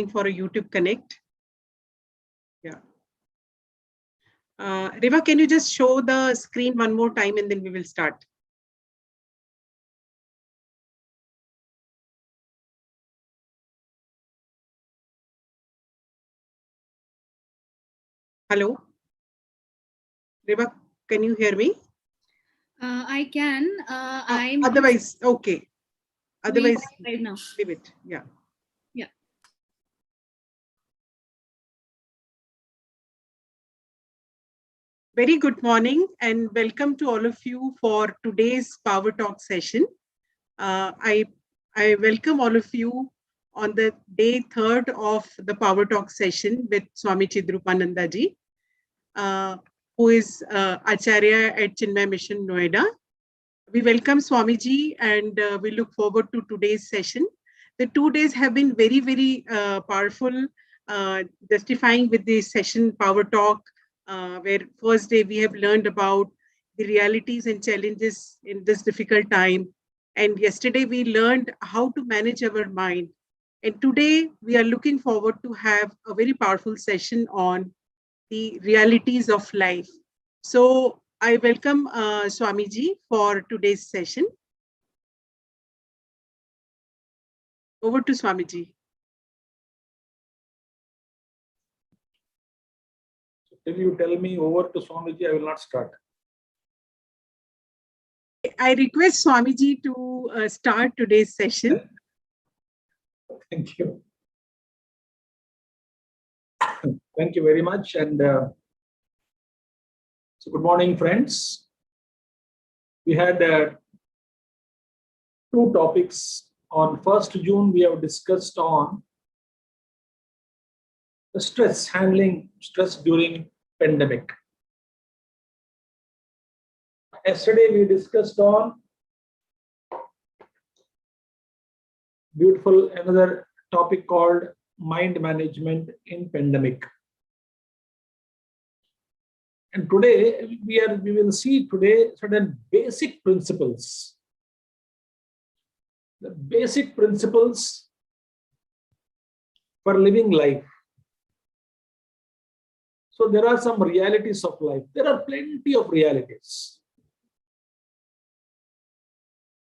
for a YouTube Connect. Yeah. Riva, can you just show the screen one more time and then we will start? Hello? Riva, can you hear me? I can. I'm otherwise, okay. Otherwise, right now. Leave it. Yeah. Yeah. Very good morning and welcome to all of you for today's Power Talk session. I welcome all of you on the day 3rd of the Power Talk session with Swami Chidrupananda ji, who is Acharya at Chinmay Mission, Noida. We welcome Swamiji and we look forward to today's session. The 2 days have been very, very powerful, justifying with the session Power Talk, where first day we have learned about the realities and challenges in this difficult time. And yesterday we learned how to manage our mind. And today we are looking forward to have a very powerful session on the realities of life. So I welcome Swamiji for today's session. Over to Swamiji. Till you tell me over to Swamiji, I will not start. I request Swamiji to start today's session. Thank you. Thank you very much. And so good morning, friends. We had 2 topics. On 1st June, we have discussed on the stress, handling stress during pandemic. Yesterday, we discussed on another topic called mind management in pandemic. And today we will see today certain basic principles. The basic principles for living life. So there are some realities of life. There are plenty of realities.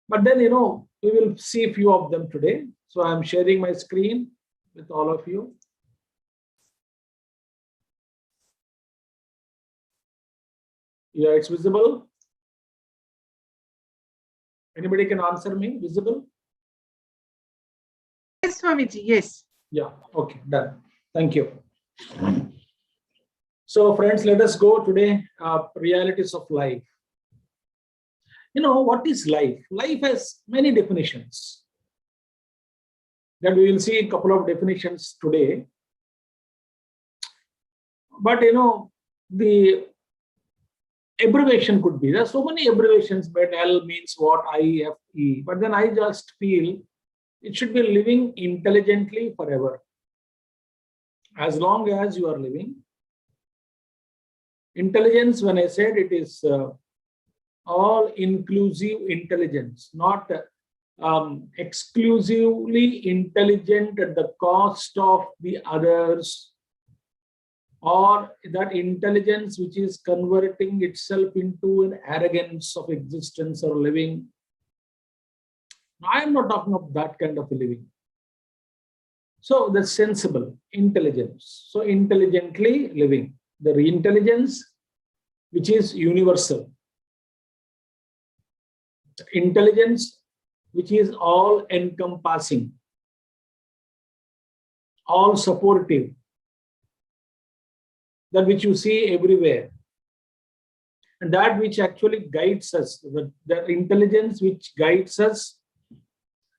But then, we will see a few of them today. So I'm sharing my screen with all of you. Yeah, it's visible. Anybody can answer me? Visible? Yes, Swamiji, yes. Yeah, okay, done. Thank you. So friends, let us go today, realities of life. What is life? Life has many definitions. That we will see a couple of definitions today. But the abbreviation could be, there are so many abbreviations, but L means what, I, F, E. But then I just feel it should be living intelligently forever. As long as you are living. Intelligence, when I said it is all-inclusive intelligence, not exclusively intelligent at the cost of the others, or that intelligence which is converting itself into an arrogance of existence or living. I am not talking of that kind of living. So the sensible intelligence. So intelligently living. The intelligence which is universal. Intelligence which is all encompassing, all supportive, that which you see everywhere, and that which actually guides us, the intelligence which guides us,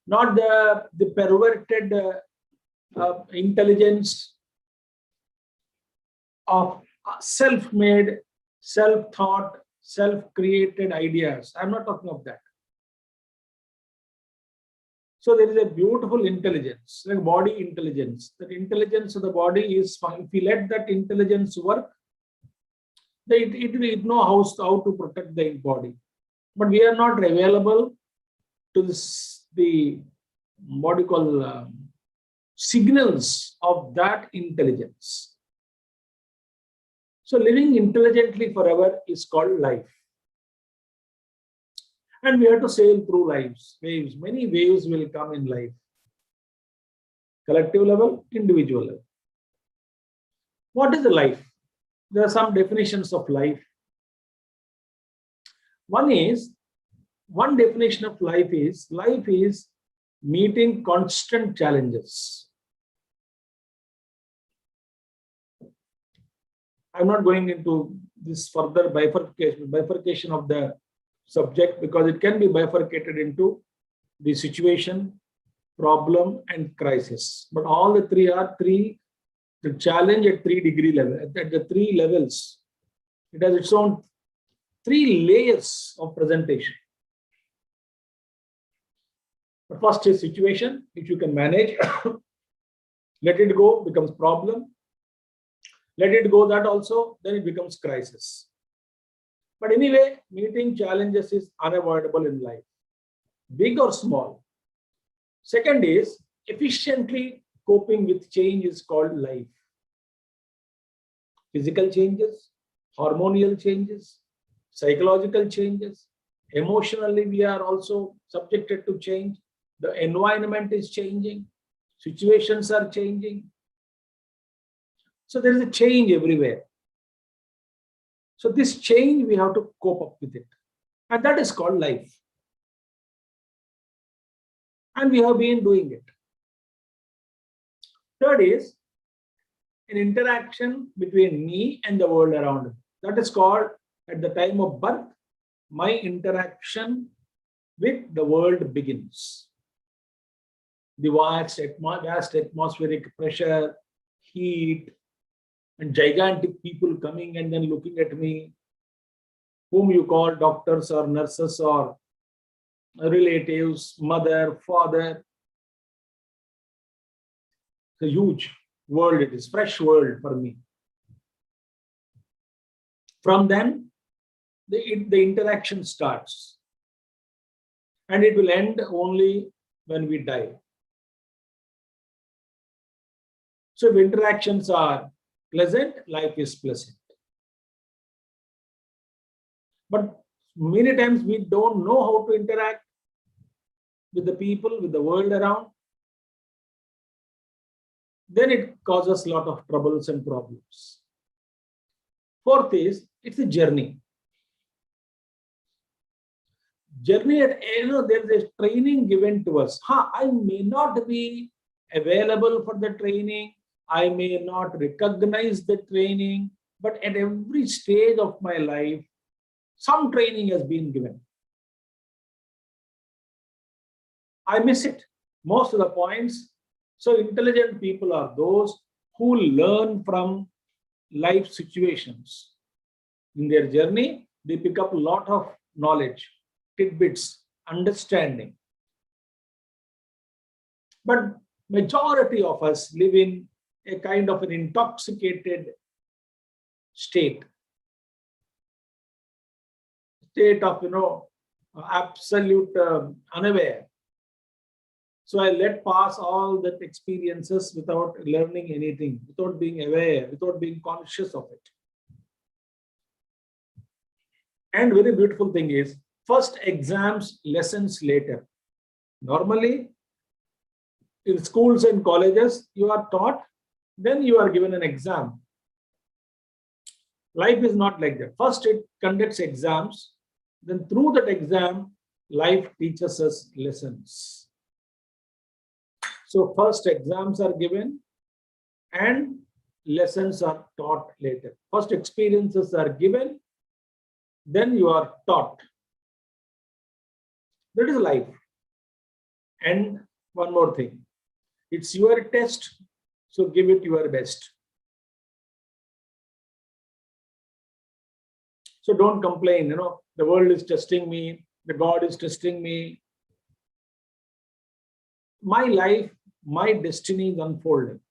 not the perverted intelligence of self-made, self-thought, self-created ideas. I'm not talking of that. So there is a beautiful intelligence, like body intelligence. That intelligence of the body is fine. If we let that intelligence work, it knows how to protect the body. But we are not available to this, the what you call signals of that intelligence. So living intelligently forever is called life. And we have to sail through waves. Many waves will come in life. Collective level, individual level. What is the life? There are some definitions of life. One definition of life is meeting constant challenges. I'm not going into this further bifurcation of the subject, because it can be bifurcated into the situation, problem, and crisis. But all the three are the challenge at 3-degree level. At the 3 levels, it has its own 3 layers of presentation. The first is situation, which you can manage. Let it go, becomes problem. Let it go, that also, then it becomes crisis. But anyway, meeting challenges is unavoidable in life, big or small. Second is efficiently coping with change is called life. Physical changes, hormonal changes, psychological changes, emotionally we are also subjected to change. The environment is changing, situations are changing. So there is a change everywhere. So this change, we have to cope up with it. And that is called life. And we have been doing it. Third is an interaction between me and the world around me. That is called, at the time of birth, my interaction with the world begins. The vast atmospheric pressure, heat, and gigantic people coming and then looking at me, whom you call doctors or nurses or relatives, mother, father. It's a huge world, it is fresh world for me. From then, the interaction starts. And it will end only when we die. So if interactions are pleasant, life is pleasant. But many times we don't know how to interact with the people, with the world around. Then it causes a lot of troubles and problems. Fourth is, it's a journey. There's a training given to us. I may not be available for the training. I may not recognize the training, but at every stage of my life, some training has been given. I miss it, most of the points. So intelligent people are those who learn from life situations. In their journey, they pick up a lot of knowledge, tidbits, understanding. But majority of us live in a kind of an intoxicated state of, absolute unaware. So I let pass all that experiences without learning anything, without being aware, without being conscious of it. And very beautiful thing is, first exams, lessons later. Normally, in schools and colleges, you are taught, then you are given an exam. Life is not like that. First, it conducts exams. Then through that exam, life teaches us lessons. So first exams are given and lessons are taught later. First experiences are given, then you are taught. That is life. And one more thing. It's your test, so give it your best. So don't complain, the world is testing me, the God is testing me. My life, my destiny is unfolding.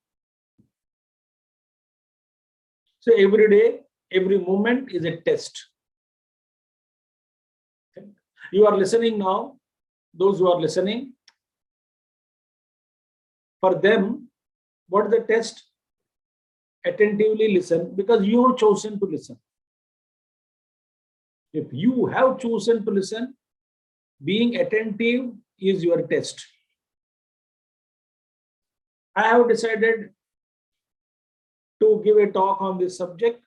So every day, every moment is a test. Okay. You are listening now, those who are listening, for them, What is the test? Attentively listen, because you have chosen to listen. If you have chosen to listen, being attentive is your test. I have decided to give a talk on this subject,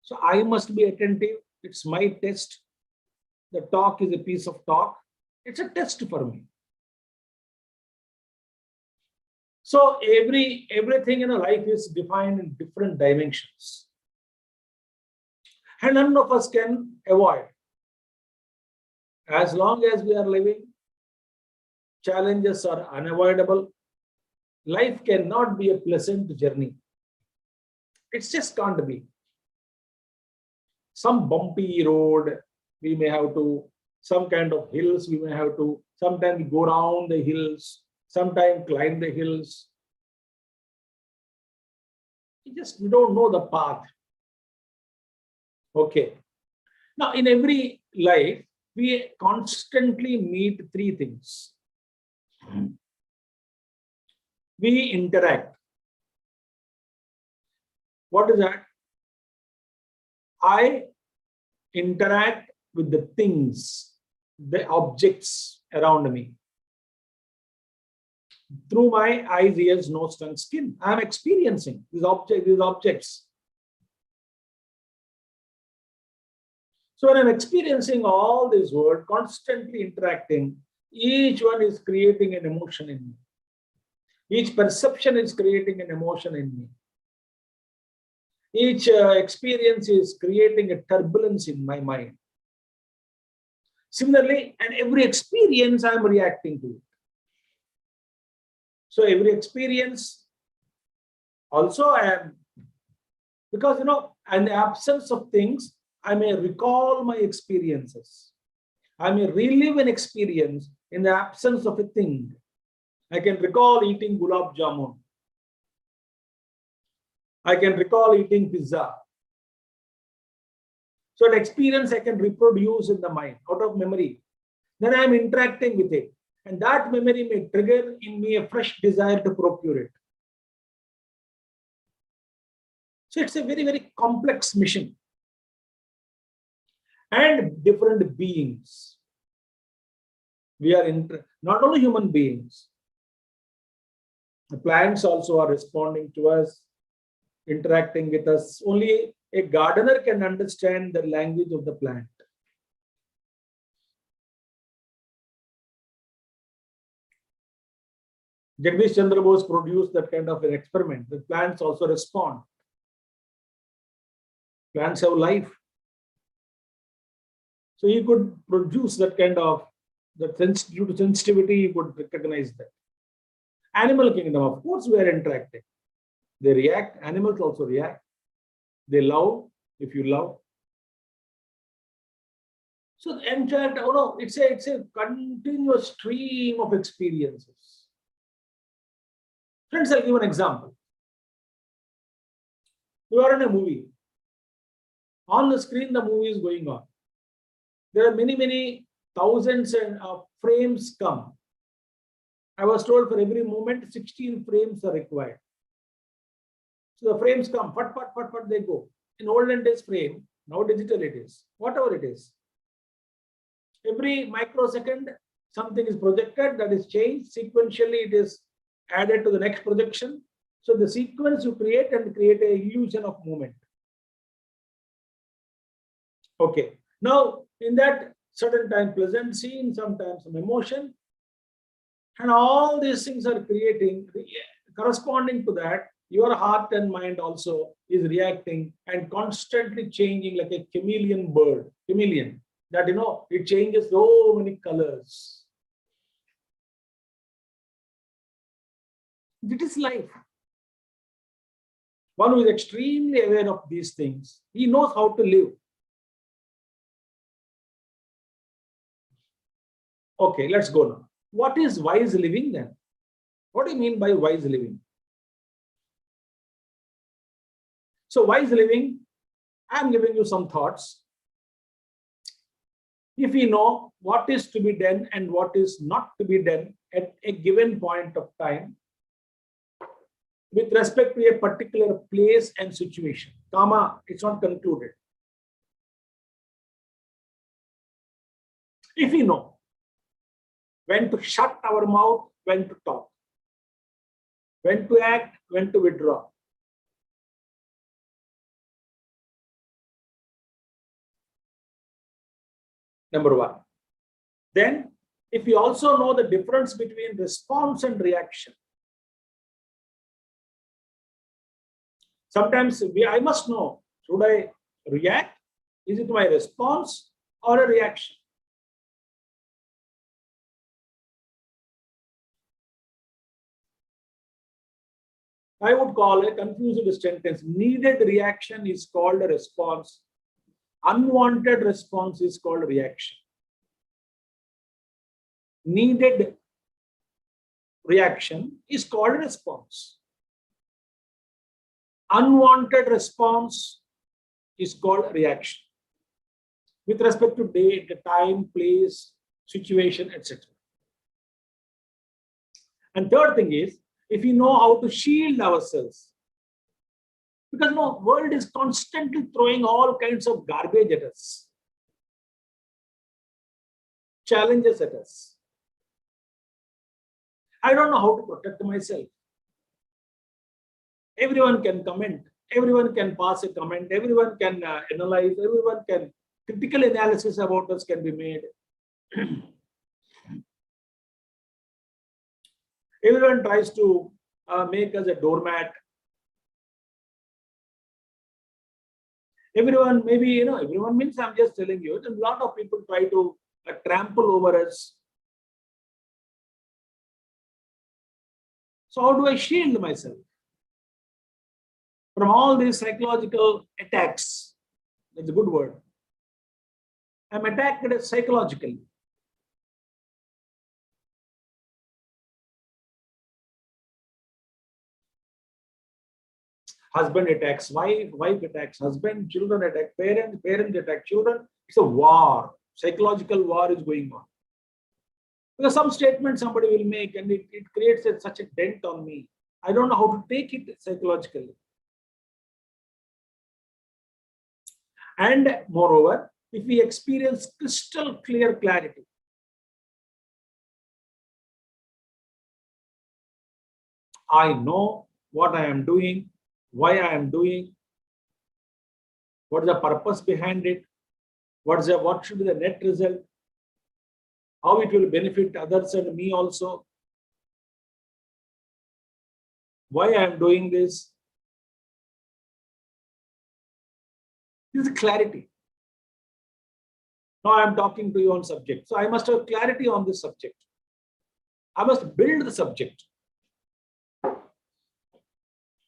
so I must be attentive. It's my test. The talk is a piece of talk. It's a test for me. So everything in a life is defined in different dimensions. And none of us can avoid. As long as we are living, challenges are unavoidable. Life cannot be a pleasant journey. It just can't be. Some bumpy road, we may have to, some kind of hills we may have to, sometimes go around the hills, sometimes climb the hills. We don't know the path. Okay. Now, in every life, we constantly meet three things. We interact. What is that? I interact with the things, the objects around me. Through my eyes, ears, nose, tongue, skin, I am experiencing these objects. So when I'm experiencing all this world, constantly interacting, each one is creating an emotion in me. Each perception is creating an emotion in me. Each experience is creating a turbulence in my mind. Similarly, and every experience I'm reacting to it. So every experience also I am, because in the absence of things, I may recall my experiences. I may relive an experience in the absence of a thing. I can recall eating gulab jamun. I can recall eating pizza. So an experience I can reproduce in the mind out of memory. Then I am interacting with it. And that memory may trigger in me a fresh desire to procure it. So it's a very, very complex mission. And different beings. We are not only human beings. The plants also are responding to us, interacting with us. Only a gardener can understand the language of the plant. Jagdish Chandra Bose produced that kind of an experiment. The plants also respond. Plants have life. So he could produce that kind of, due to sensitivity, he could recognize that. Animal kingdom, of course, we are interacting. They react, animals also react. They love, if you love. So the entire, it's a continuous stream of experiences. Friends, I'll give an example. You are in a movie. On the screen, the movie is going on. There are many, many thousands of frames come. I was told for every moment, 16 frames are required. So the frames come, pat, they go. In olden days frame, now digital it is, whatever it is. Every microsecond, something is projected, that is changed. Sequentially, it is added to the next projection. So the sequence you create and create an illusion of movement. Okay. Now, in that certain time, pleasant scene, sometimes some emotion, and all these things are creating, corresponding to that, your heart and mind also is reacting and constantly changing like a chameleon bird. Chameleon, that it changes so many colors. It is life. One who is extremely aware of these things, he knows how to live. Okay, let's go now. What is wise living then? What do you mean by wise living? So wise living, I'm giving you some thoughts. If we know what is to be done and what is not to be done at a given point of time, with respect to a particular place and situation. Comma, it's not concluded. If we know when to shut our mouth, when to talk, when to act, when to withdraw. Number one. Then, if we also know the difference between response and reaction, sometimes I must know, should I react? Is it my response or a reaction? I would call a confused sentence. Needed reaction is called a response. Unwanted response is called reaction. Needed reaction is called a response. Unwanted response is called reaction. With respect to date, time, place, situation, etc. And third thing is, if we know how to shield ourselves, because no, world is constantly throwing all kinds of garbage at us, challenges at us. I don't know how to protect myself. Everyone can comment, everyone can pass a comment, everyone can analyze, everyone can, critical analysis about us can be made. Everyone tries to make us a doormat. Everyone, maybe, everyone means I'm just telling you, a lot of people try to trample over us. So how do I shield myself from all these psychological attacks? That's a good word. I'm attacked psychologically. Husband attacks wife, wife attacks husband, children attack parents, parents attack children. It's a war. Psychological war is going on. Because some statement somebody will make and it creates such a dent on me. I don't know how to take it psychologically. And moreover, if we experience crystal clear clarity, I know what I am doing, why I am doing, what is the purpose behind it, what should be the net result, how it will benefit others and me also, why I am doing this. This is clarity. Now I am talking to you on subject. So I must have clarity on this subject. I must build the subject.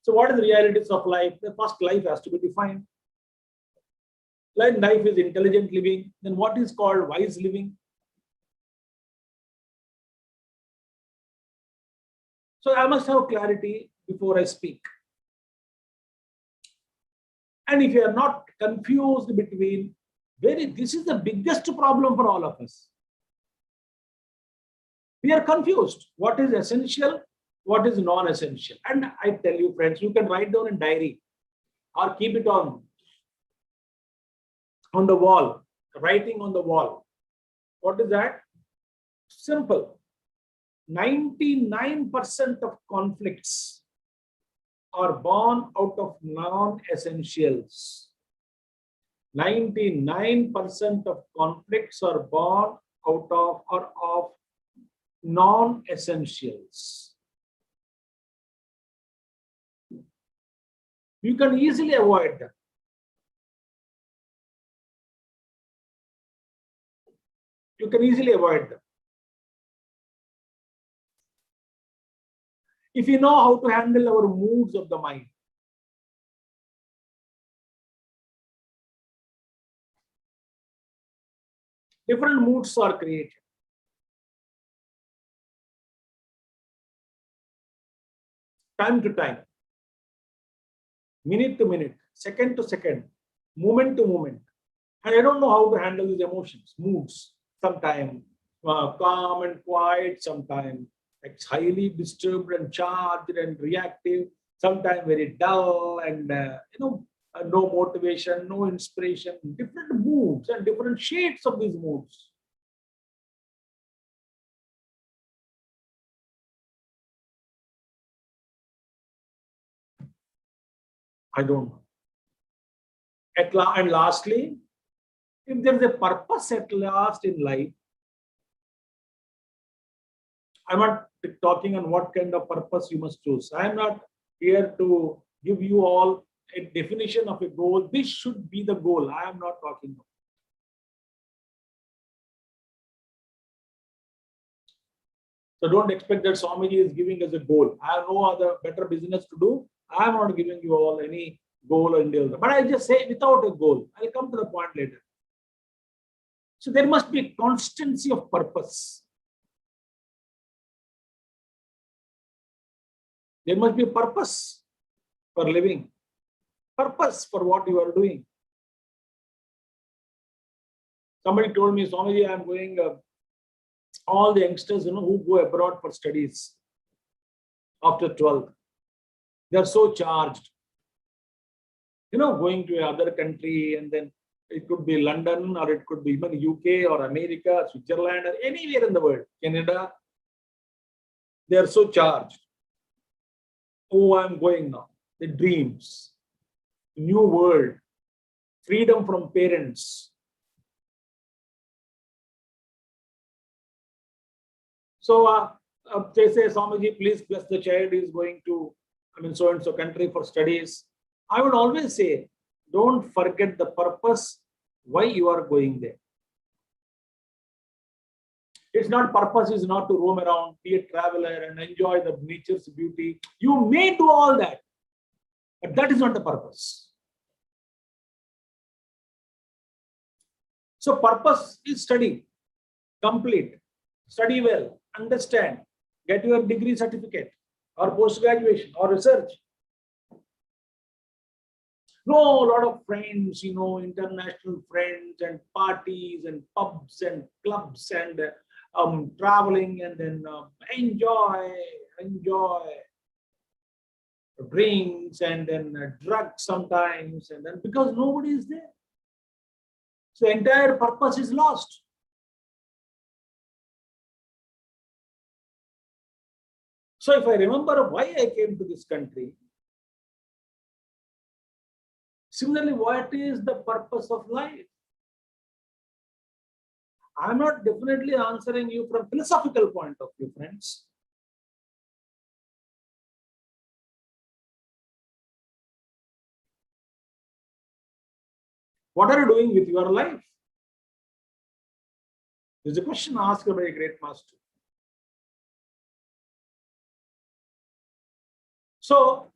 So what is the realities of life? The first, life has to be defined. Like life is intelligent living. Then what is called wise living? So I must have clarity before I speak. And if you are not confused between, this is the biggest problem for all of us. We are confused. What is essential? What is non-essential? And I tell you, friends, you can write down in diary or keep it on the wall, writing on the wall. What is that? Simple. 99% of conflicts are born out of non-essentials. 99% of conflicts are born out of or of non-essentials. You can easily avoid them. You can easily avoid them. If you know how to handle our moods of the mind. Different moods are created. Time to time. Minute to minute. Second to second. Moment to moment. And I don't know how to handle these emotions, moods. Sometimes calm and quiet, sometimes it's highly disturbed and charged and reactive, sometimes very dull and no motivation, no inspiration, different moods and different shades of these moods. I don't know. And lastly, if there is a purpose at last in life, I'm not talking on what kind of purpose you must choose. I'm not here to give you all a definition of a goal. This should be the goal. I am not talking about. So don't expect that Swamiji is giving us a goal. I have no other better business to do. I am not giving you all any goal or deal. But I'll just say without a goal. I'll come to the point later. So there must be a constancy of purpose. There must be a purpose for living, purpose for what you are doing. Somebody told me, Swamiji, I'm going, all the youngsters, who go abroad for studies after 12th, they are so charged. Going to another country, and then it could be London, or it could be even UK or America, Switzerland, or anywhere in the world, Canada. They are so charged. Oh, I'm going now. The dreams, new world, freedom from parents. So they say, Swamiji, please bless the child who is going to, so and so country for studies. I would always say, don't forget the purpose why you are going there. Its not purpose is not to roam around, be a traveler and enjoy the nature's beauty. You may do all that, but that is not the purpose. So purpose is study, complete, study well, understand, get your degree certificate or post-graduation or research. No, a lot of friends, international friends and parties and pubs and clubs and traveling, and then enjoy drinks and then drugs sometimes, and then because nobody is there. So entire purpose is lost. So if I remember why I came to this country, similarly, what is the purpose of life? I'm not definitely answering you from philosophical point of view, friends. What are you doing with your life? There's a question asked by a great master. So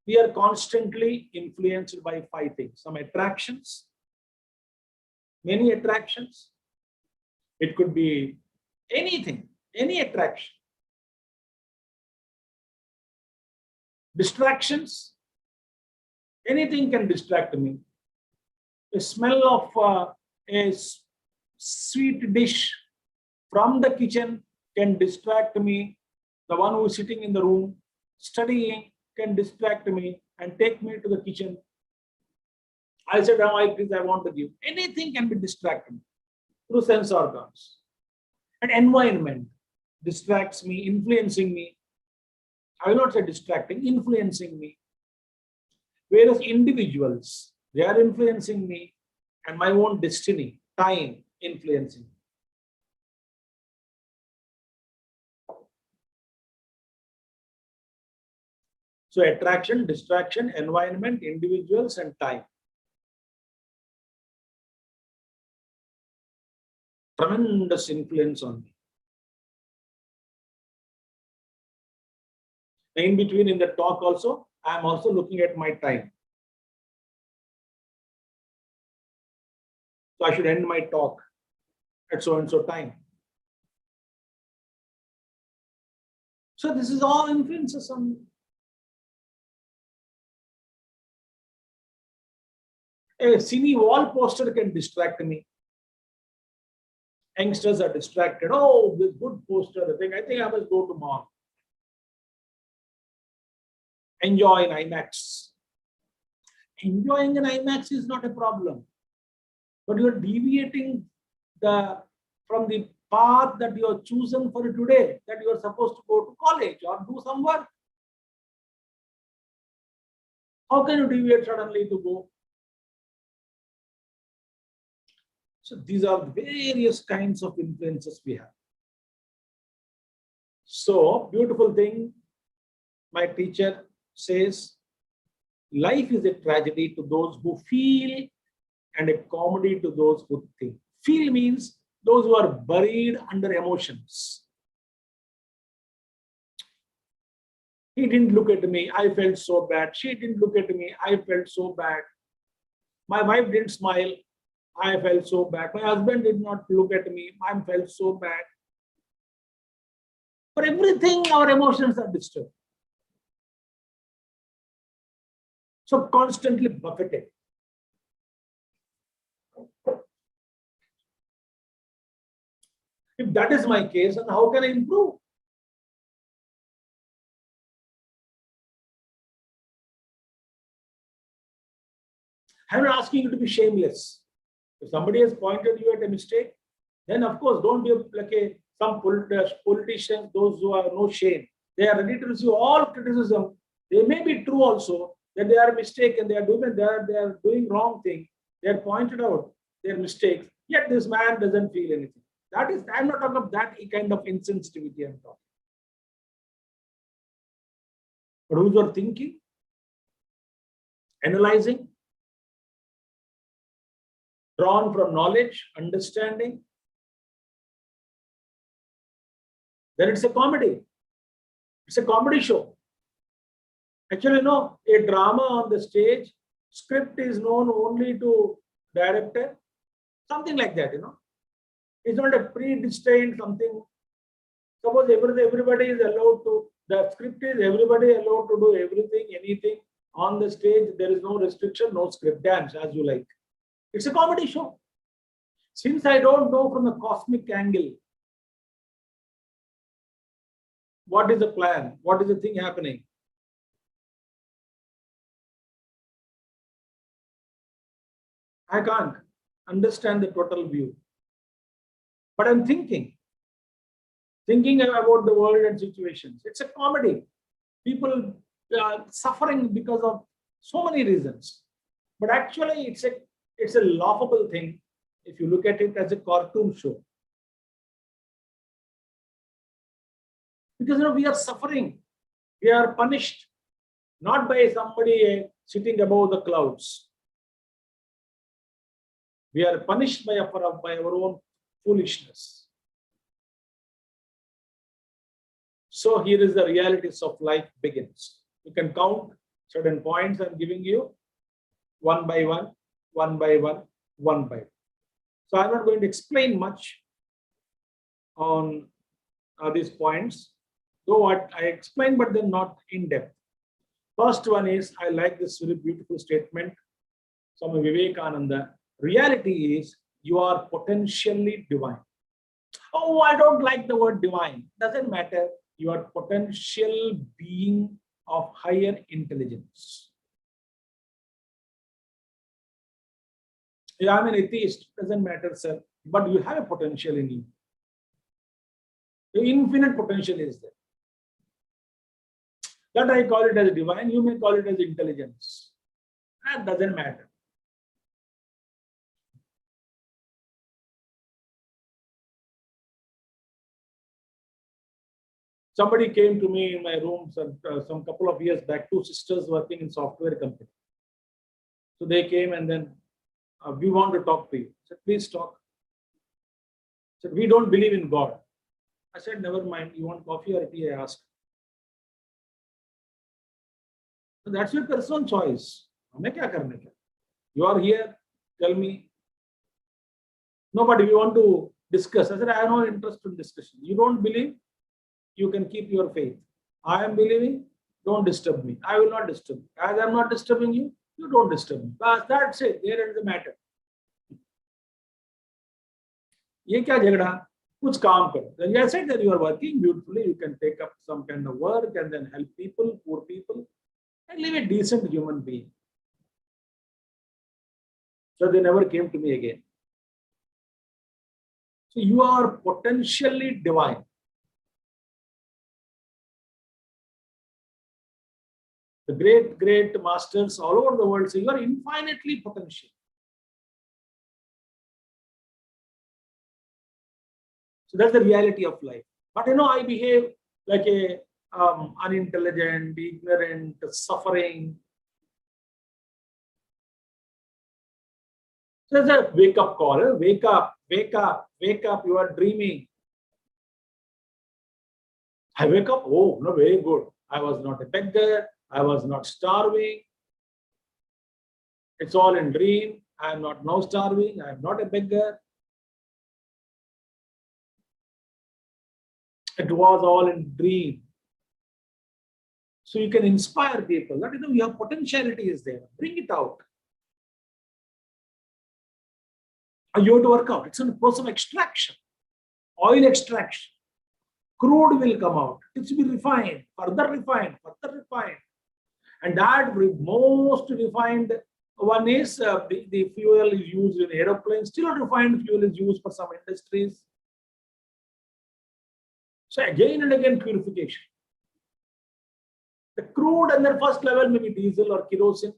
we are constantly influenced by 5 things. Some attractions, many attractions. It could be anything, any attraction. Distractions, anything can distract me. The smell of a sweet dish from the kitchen can distract me. The one who is sitting in the room studying can distract me and take me to the kitchen. I said, I want to give. Anything can be distracted through sense organs. And environment distracts me, influencing me. I will not say distracting, influencing me. Whereas individuals, they are influencing me, and my own destiny, time, influencing me. So attraction, distraction, environment, individuals, and time. Tremendous influence on me. In between, in the talk also, I am also looking at my time. So I should end my talk at so and so time. So this is all influences on me. A cine wall poster can distract me. Youngsters are distracted. Oh, this good poster. I think I must go to mall. enjoy in IMAX. Enjoying an IMAX is not a problem, but you are deviating from the path that you are chosen for today, that you are supposed to go to college or do some work. How can you deviate suddenly to go? So these are various kinds of influences we have. So beautiful thing, my teacher says, life is a tragedy to those who feel and a comedy to those who think. Feel means those who are buried under emotions. He didn't look at me, I felt so bad. She didn't look at me, I felt so bad. My wife didn't smile, I felt so bad. My husband did not look at me, I felt so bad. For everything, our emotions are disturbed. So constantly buffeted. If that is my case, then how can I improve? I'm not asking you to be shameless. If somebody has pointed you at a mistake, then of course don't be like some politicians, those who have no shame. They are ready to receive all criticism. They may be true also that they are mistaken, they are doing wrong thing. They are pointed out their mistakes. Yet this man doesn't feel anything. That is, I'm not talking about that kind of insensitivity I'm talking. But who are thinking, analyzing, drawn from knowledge, understanding, then it's a comedy. It's a comedy show. Actually, no, a drama on the stage, script is known only to director, something like that, It's not a predestined something. Suppose everybody is allowed to, the script is everybody allowed to do everything, anything on the stage. There is no restriction, no script, dance as you like. It's a comedy show. Since I don't know from the cosmic angle, what is the plan? What is the thing happening? I can't understand the total view. But I'm thinking about the world and situations. It's a comedy. People are suffering because of so many reasons. But actually, it's a laughable thing if you look at it as a cartoon show. Because we are suffering. We are punished, not by somebody sitting above the clouds. We are punished by our own foolishness. So here is the realities of life begins. You can count certain points I'm giving you one by one, one by one, one by one. So I'm not going to explain much on these points, though what I explained, but then not in depth. First one is, I like this very beautiful statement, Swami Vivekananda. Reality is you are potentially divine. Oh, I don't like the word divine. Doesn't matter. You are potential being of higher intelligence. Yeah, I'm an atheist. Doesn't matter, sir. But you have a potential in you. The infinite potential is there. That I call it as divine. You may call it as intelligence. That doesn't matter. Somebody came to me in my room some couple of years back, two sisters working in software company. So they came and then, we want to talk to you. I said, please talk. I said, we don't believe in God. I said, never mind. You want coffee or tea? I asked. So that's your personal choice. You are here. Tell me. No, but if you want to discuss, I said, I have no interest in discussion. You don't believe? You can keep your faith. I am believing, don't disturb me. I will not disturb you. As I am not disturbing you, you don't disturb me. But that's it. There is the matter. ये क्या झगड़ा? कुछ काम करो. Then I said that you are working beautifully. You can take up some kind of work and then help people, poor people. and live a decent human being. So they never came to me again. So you are potentially divine. The great masters all over the world say you are infinitely potential. So that's the reality of life. But I behave like a unintelligent, ignorant, suffering. So it's a wake-up call. Wake up, wake up, wake up. You are dreaming. I wake up. Oh, no, very good. I was not a beggar. I was not starving. It's all in dream. I am not now starving. I am not a beggar. It was all in dream. So you can inspire people that your potentiality is there. Bring it out. You have to work out. It's a process of extraction, oil extraction. Crude will come out. It will be refined, further refined, further refined. And that most refined one is the fuel is used in aeroplanes. Still refined fuel is used for some industries. So again and again purification. The crude and the first level may be diesel or kerosene.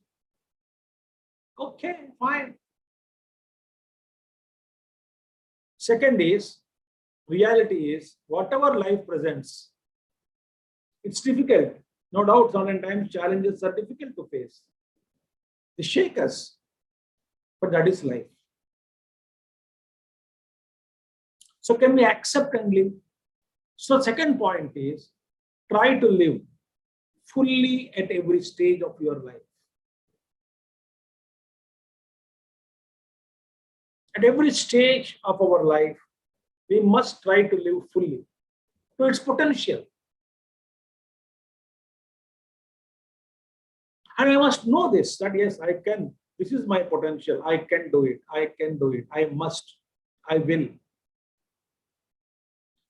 Okay, fine. Second is, reality is, whatever life presents, it's difficult. No doubt, sometimes challenges are difficult to face. They shake us, but that is life. So can we accept and live? So second point is, try to live fully at every stage of your life. At every stage of our life, we must try to live fully to its potential. And I must know this, that yes, I can. This is my potential. I can do it. I can do it. I must. I will.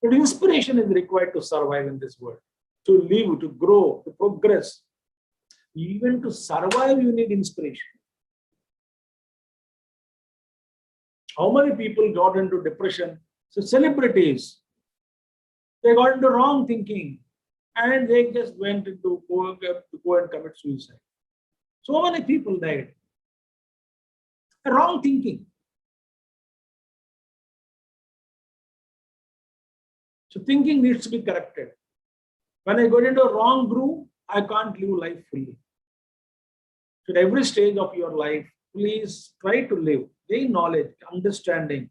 But inspiration is required to survive in this world, to live, to grow, to progress. Even to survive, you need inspiration. How many people got into depression? So celebrities, they got into wrong thinking and they just went to go and commit suicide. So many people died. Wrong thinking. So thinking needs to be corrected. When I go into a wrong groove, I can't live life fully. So at every stage of your life, please try to live, gain knowledge, understanding,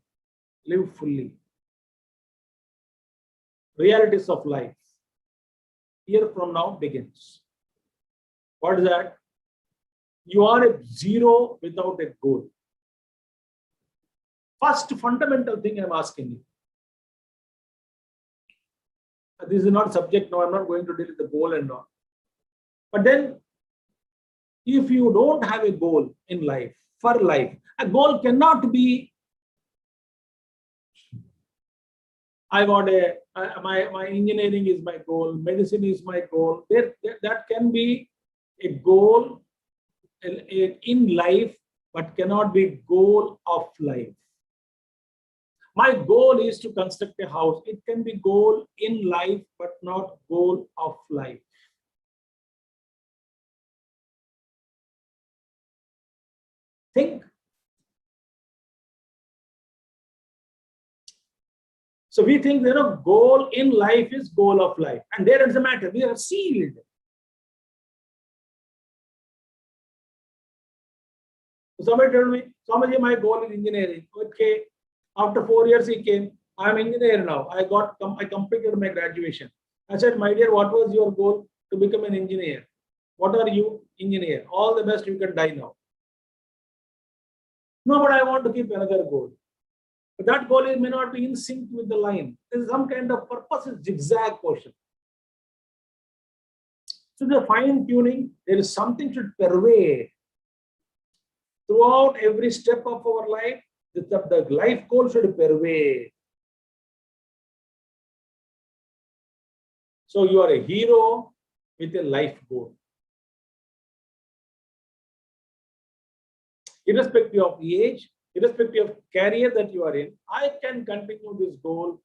live fully. Realities of life. Here from now begins. What is that? You are a zero without a goal. First fundamental thing I'm asking you. This is not subject now, I'm not going to deal with the goal and all. But then, if you don't have a goal in life, for life, a goal cannot be, I got my engineering is my goal, medicine is my goal. That can be a goal in life, but cannot be goal of life. My goal is to construct a house. It can be goal in life, but not goal of life. Think. So we think goal in life is goal of life. And there is a matter. We are sealed. Somebody told me, Swamiji, my goal is engineering. Okay. After 4 years he came. I am engineer now. I completed my graduation. I said, my dear, what was your goal? To become an engineer. What are you? Engineer. All the best, you can die now. No, but I want to keep another goal. But that goal may not be in sync with the line. There is some kind of purpose, zigzag portion. So the fine tuning, there is something should pervade throughout every step of our life. The life goal should pervade. So you are a hero with a life goal. irrespective of age, irrespective of career that you are in, I can continue this goal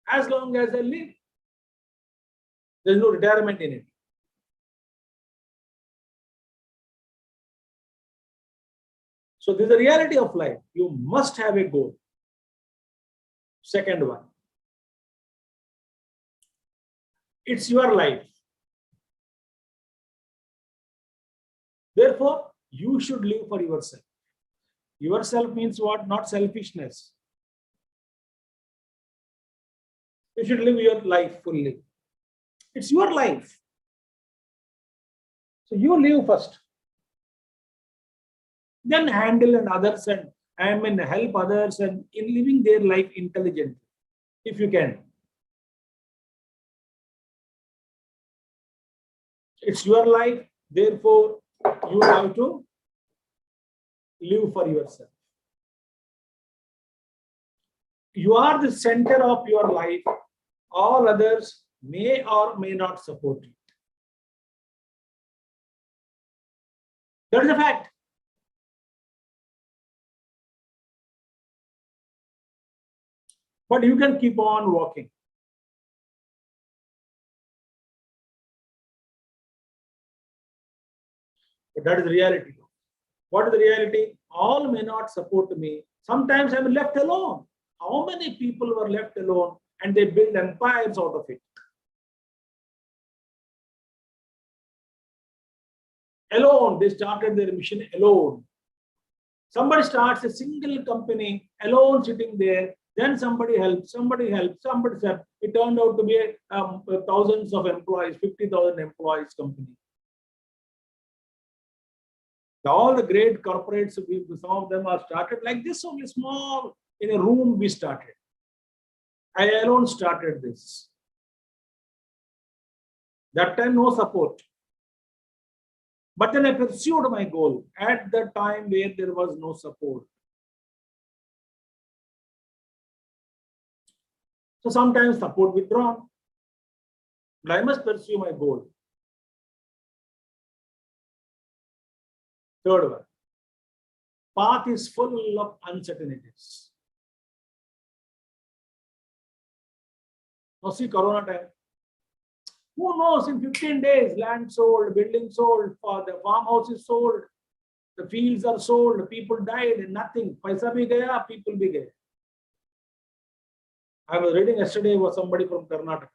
as long as I live. There's no retirement in it. So this is the reality of life. You must have a goal. Second one, it's your life. Therefore, you should live for yourself. Yourself means what? Not selfishness. You should live your life fully. It's your life. So you live first. Then handle and others and help others and in living their life intelligently, if you can. It's your life, therefore you have to live for yourself. You are the center of your life. All others may or may not support you. That is a fact. But you can keep on walking. But that is the reality. What is the reality? All may not support me. Sometimes I'm left alone. How many people were left alone and they build empires out of it? Alone, they started their mission alone. Somebody starts a single company alone sitting there. Then somebody helps, somebody helps, somebody helps. It turned out to be thousands of employees, 50,000 employees company. All the great corporates, some of them are started like this, only small, in a room we started. I alone started this. That time, no support. But then I pursued my goal at the time where there was no support. So sometimes support withdrawn. But I must pursue my goal. Third one, path is full of uncertainties. Now see Corona time. Who knows, in 15 days, land sold, building sold, the farmhouse is sold, the fields are sold, people died, and nothing. Paisa bhi gaya, people bhi gaya. I was reading yesterday was somebody from Karnataka.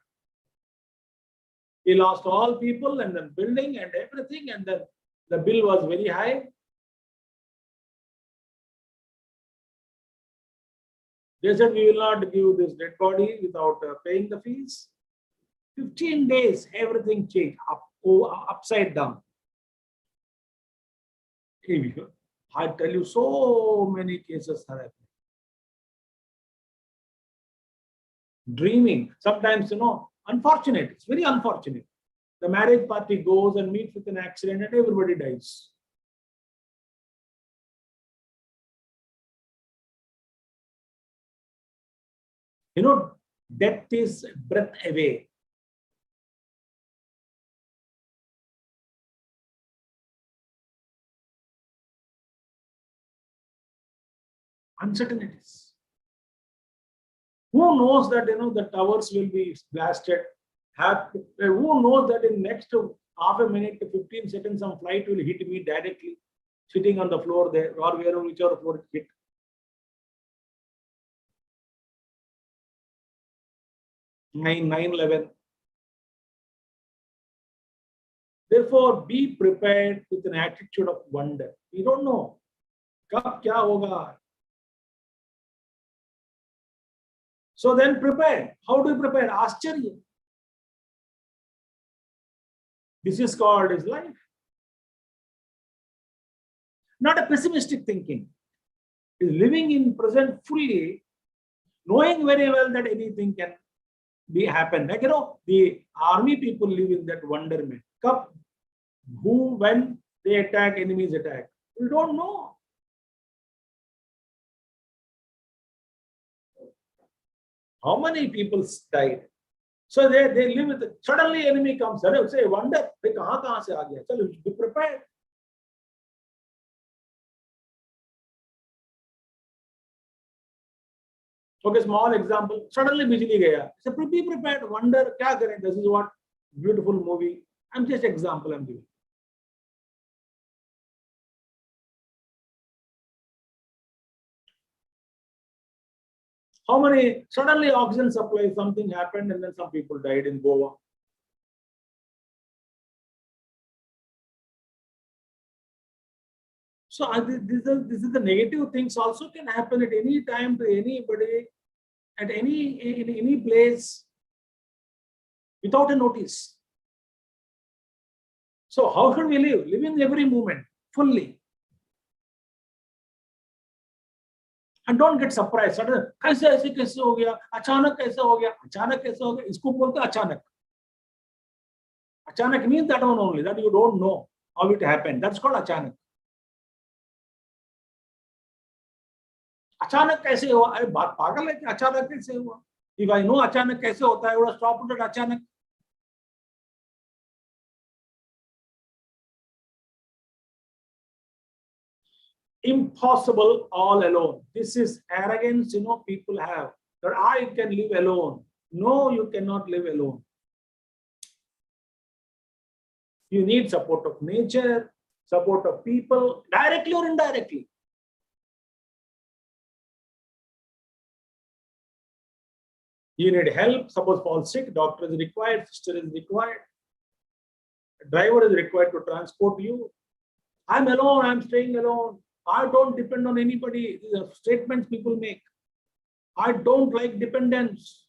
He lost all people and then building and everything, and then the bill was very high. They said, we will not give this dead body without paying the fees. 15 days, everything changed, upside down. Here we go. I tell you, so many cases are happening. Dreaming, sometimes, unfortunate, it's very unfortunate. The marriage party goes and meets with an accident and everybody dies. Death is breath away. Uncertainties. Who knows that the towers will be blasted? Who knows that in next half a minute to 15 seconds some flight will hit me directly, sitting on the floor there or wherever whichever floor it hit. 9/11. Therefore, be prepared with an attitude of wonder. We don't know. Kab kya hoga? So then prepare. How do you prepare? Ascharya. This is called his life. Not a pessimistic thinking. Is living in present fully, knowing very well that anything can happen. Like the army people live in that wonderment. When they attack, enemies attack. We don't know. How many people died? So they live with it. Suddenly enemy comes. And they say, wonder, be prepared. Okay, small example. Suddenly bijli gaya. So be prepared. Wonder kya kare. This is what beautiful movie. I'm just example I'm giving. How many suddenly oxygen supply, something happened and then some people died in Goa. So this is the negative things also can happen at any time to anybody at in any place without a notice. So how should we live? Live in every moment fully. And don't get surprised. Suddenly, कैसे ऐसे कैसे हो गया? अचानक कैसे हो गया? अचानक कैसे हो गया? इसको बोलते हैं अचानक. Achanak means that one only, that you don't know how it happened. That's called achanak. अचानक कैसे हुआ? अरे बात पागल है कि अचानक कैसे हुआ? If I know अचानक कैसे होता है, I would have stopped at अचानक. Impossible all alone. This is arrogance, people have. That I can live alone. No, you cannot live alone. You need support of nature, support of people, directly or indirectly. You need help. Suppose fall sick, doctor is required, sister is required, driver is required to transport you. I'm alone, I'm staying alone. I don't depend on anybody. These are statements people make. I don't like dependence.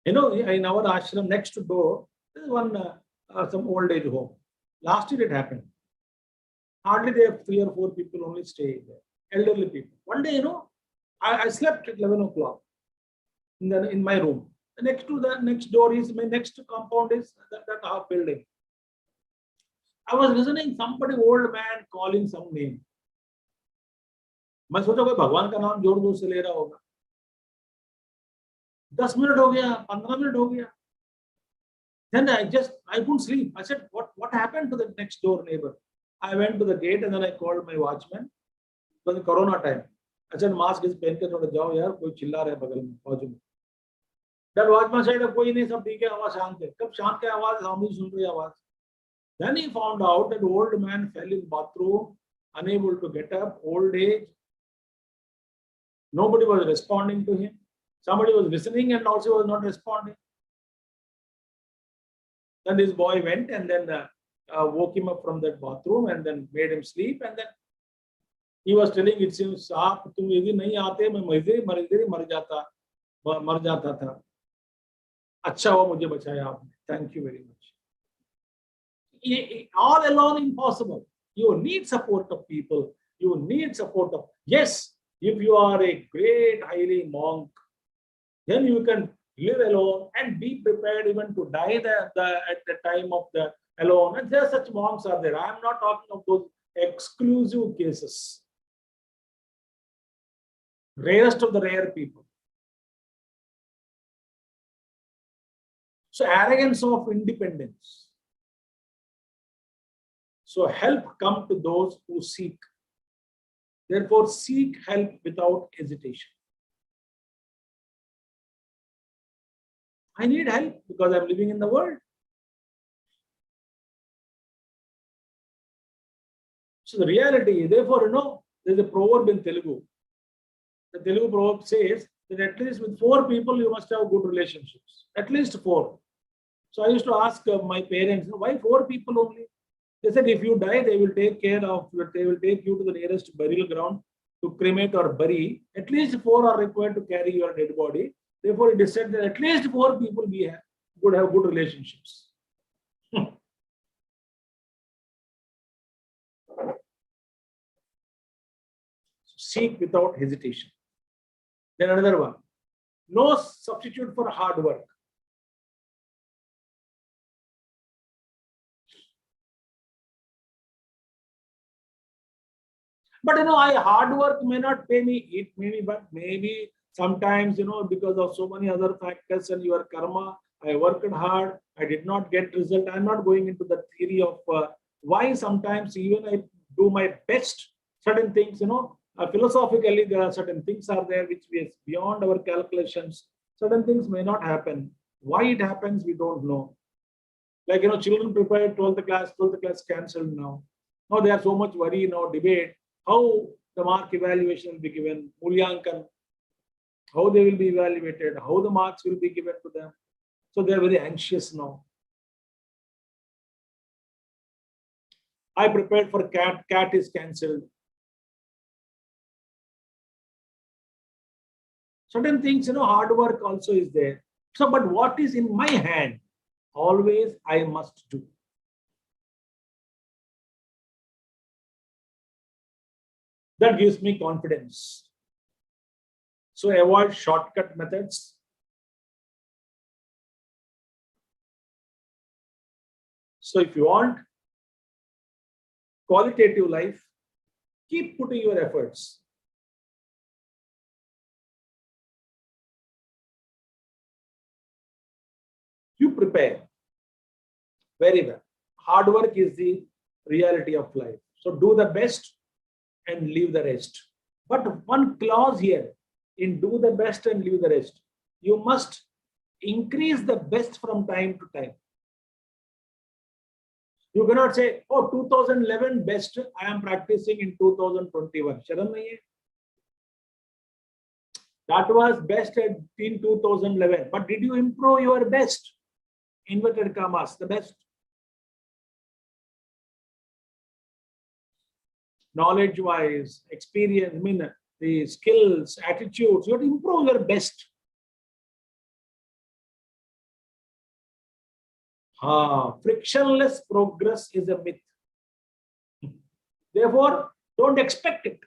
In our ashram next door, there is one some old age home. Last year it happened. Hardly there are 3 or 4 people only stay there. Elderly people. One day, I slept at 11 o'clock in my room. The next door is my next compound is that half building. I was listening somebody old man calling some name. मैं सोचा कोई भगवान का नाम जोर जोर से ले रहा होगा. 10 minutes हो गया, 15 minutes हो गया. Then I couldn't sleep. I said, what happened to the next door neighbor? I went to the gate and then I called my watchman. It was the Corona time. I said, mask is पहन के थोड़ा जाओ यार, कोई चिल्ला रहा है बगल में, बाजू में. That watchman said, कोई नहीं, सब ठीक है, आवाज शांत है. कब शांत है आवाज, हम ही सुन रहे आवाज. Then he found out that the old man fell in the bathroom, unable to get up, old age. Nobody was responding to him. Somebody was listening and also was not responding. Then this boy went and then woke him up from that bathroom and then made him sleep. And then he was telling it seems, "Saap, tum yadi nahi aate, main mar jata tha. Acha hua mujhe bachaya aapne. Thank you very much." All alone impossible. You need support of people. You need support of, yes, if you are a great, highly monk, then you can live alone and be prepared even to die at the time of the alone. And there are such monks are there. I am not talking of those exclusive cases. Rarest of the rare people. So arrogance of independence. So help come to those who seek. Therefore, seek help without hesitation. I need help because I'm living in the world. So the reality is, therefore, there's a proverb in Telugu. The Telugu proverb says that at least with 4 people, you must have good relationships. At least 4. So I used to ask my parents, why 4 people only? They said, if you die, they will take you to the nearest burial ground to cremate or bury. At least 4 are required to carry your dead body. Therefore, it is said that at least 4 people would have good relationships. Seek without hesitation. Then another one. No substitute for hard work. But hard work may not pay me. It may be, but maybe sometimes, because of so many other factors and your karma, I worked hard, I did not get result. I'm not going into the theory of why sometimes even I do my best, certain things, Philosophically, there are certain things are there which is beyond our calculations. Certain things may not happen. Why it happens, we don't know. Like, children prepare 12th class cancelled now. Now they are so much worry now, debate how the mark evaluation will be given, Mulyankan, how they will be evaluated, how the marks will be given to them. So they are very anxious now. I prepared for CAT is cancelled. Certain things, hard work also is there. So, but what is in my hand, always I must do. That gives me confidence. So avoid shortcut methods. So if you want qualitative life, keep putting your efforts. You prepare very well. Hard work is the reality of life. So do the best and leave the rest. But one clause here in do the best and leave the rest. You must increase the best from time to time. You cannot say, oh, 2011 best, I am practicing in 2021. Sharam nahi hai. That was best in 2011. But did you improve your best? Inverted commas, the best. Knowledge-wise, experience, the skills, attitudes, you have to improve your best. Frictionless progress is a myth. Therefore, don't expect it.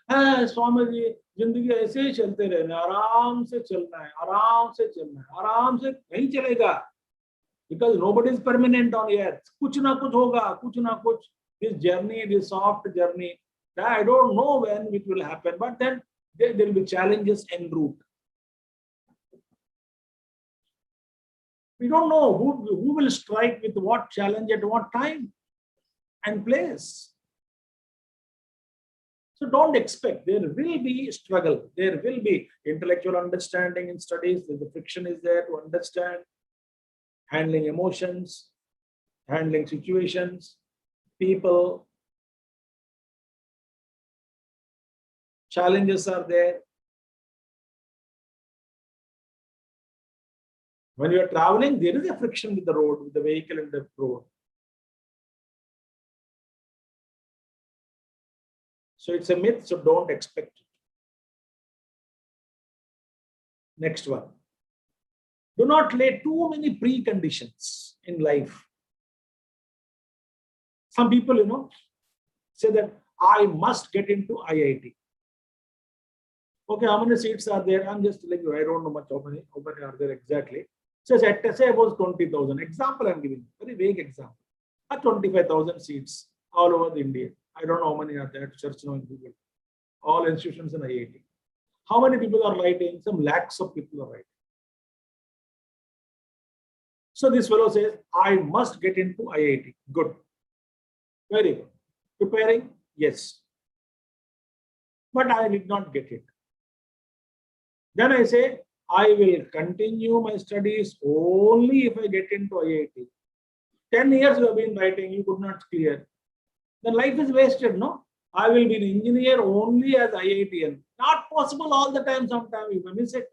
Swami ji जिंदगी ऐसे ही चलते रहना, आराम से चलना है, आराम से चलना है, आराम से नहीं चलेगा. Because nobody is permanent on earth. कुछ ना कुछ होगा, कुछ ना कुछ. This journey, this soft journey, I don't know when it will happen, but then there will be challenges en route. We don't know who will strike with what challenge at what time and place. So don't expect. There will be struggle. There will be intellectual understanding in studies. The friction is there to understand, handling emotions, handling situations, people. Challenges are there. When you are traveling, there is a friction with the road, with the vehicle and the road. So it's a myth, so don't expect it. Next one. Do not lay too many preconditions in life. Some people, say that I must get into IIT. Okay, how many seats are there? I'm just telling you, I don't know much how many are there exactly. So say about 20,000. Example I'm giving, very vague example. 25,000 seats all over India. I don't know how many are there. Search now in Google. All institutions in IIT. How many people are writing? Some lakhs of people are writing. So this fellow says, I must get into IIT. Good. Very good. Preparing? Yes. But I did not get it. Then I say, I will continue my studies only if I get into IIT. 10 years you have been writing, you could not clear. Then life is wasted, no? I will be an engineer only as IITian. Not possible all the time, sometimes you may miss it.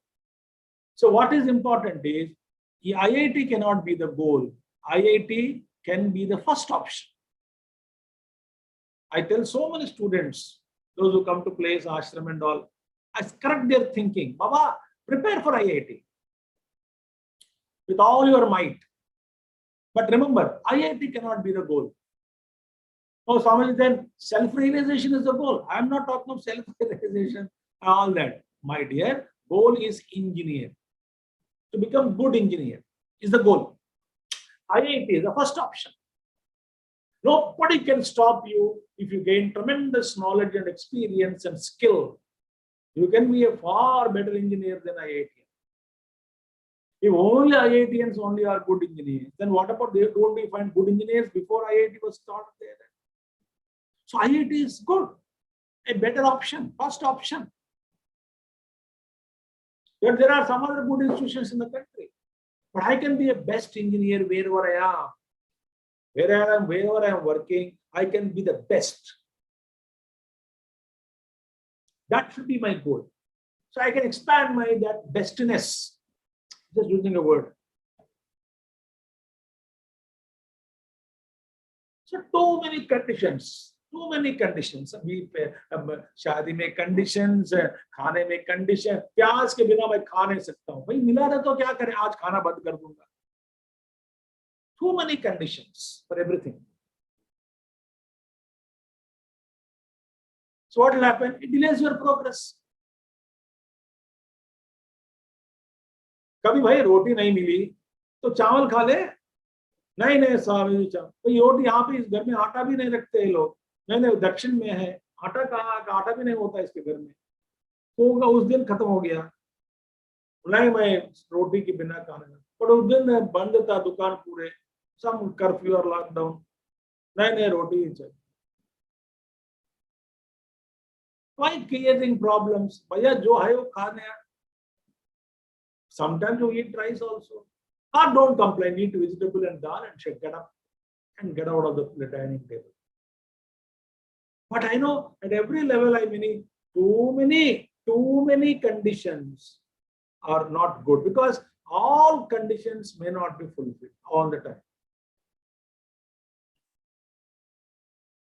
So what is important is, IIT cannot be the goal. IIT can be the first option. I tell so many students, those who come to place, ashram and all, I correct their thinking. Baba, prepare for IIT with all your might. But remember, IIT cannot be the goal. Oh, Swamiji, then self-realization is the goal. I am not talking of self-realization, all that. My dear, goal is engineer. To become good engineer is the goal. IIT is the first option. Nobody can stop you if you gain tremendous knowledge and experience and skill. You can be a far better engineer than IIT. If only IITians only are good engineers, then what about they don't we find good engineers before IIT was started there? So IIT is good, a better option, first option. But there are some other good institutions in the country. But I can be a best engineer wherever I am. Wherever I am working, I can be the best. That should be my goal. So I can expand my that bestness. Just using a word. So too many conditions. अभी शादी में conditions, खाने में condition. प्याज के बिना मैं खा नहीं सकता हूँ. भाई मिला था तो क्या करें? आज खाना बंद कर दूंगा. Too many conditions for everything. So what will happen? It delays your progress. कभी भाई रोटी नहीं मिली तो चावल खा ले. नहीं साहब चावल रोटी यहाँ पे इस घर में आटा भी नहीं रखते हैं लोग. नहीं दक्षिण में है आटा कहाँ का आटा भी नहीं होता इसके घर में. तो उस दिन खत्म हो गया. नहीं मैं रोटी के बिना खाना. पर उस दिन बंद था दुकान पूरे. सम कर्फ्यू और लॉकडाउन. नहीं रोटी ही चाहिए. Why creating problems? भैया जो है वो खाने. Sometimes you eat rice also. Or don't complain, eat vegetable and dal and get up and get out of the dining table. But I know at every level, I mean, too many conditions are not good because all conditions may not be fulfilled all the time.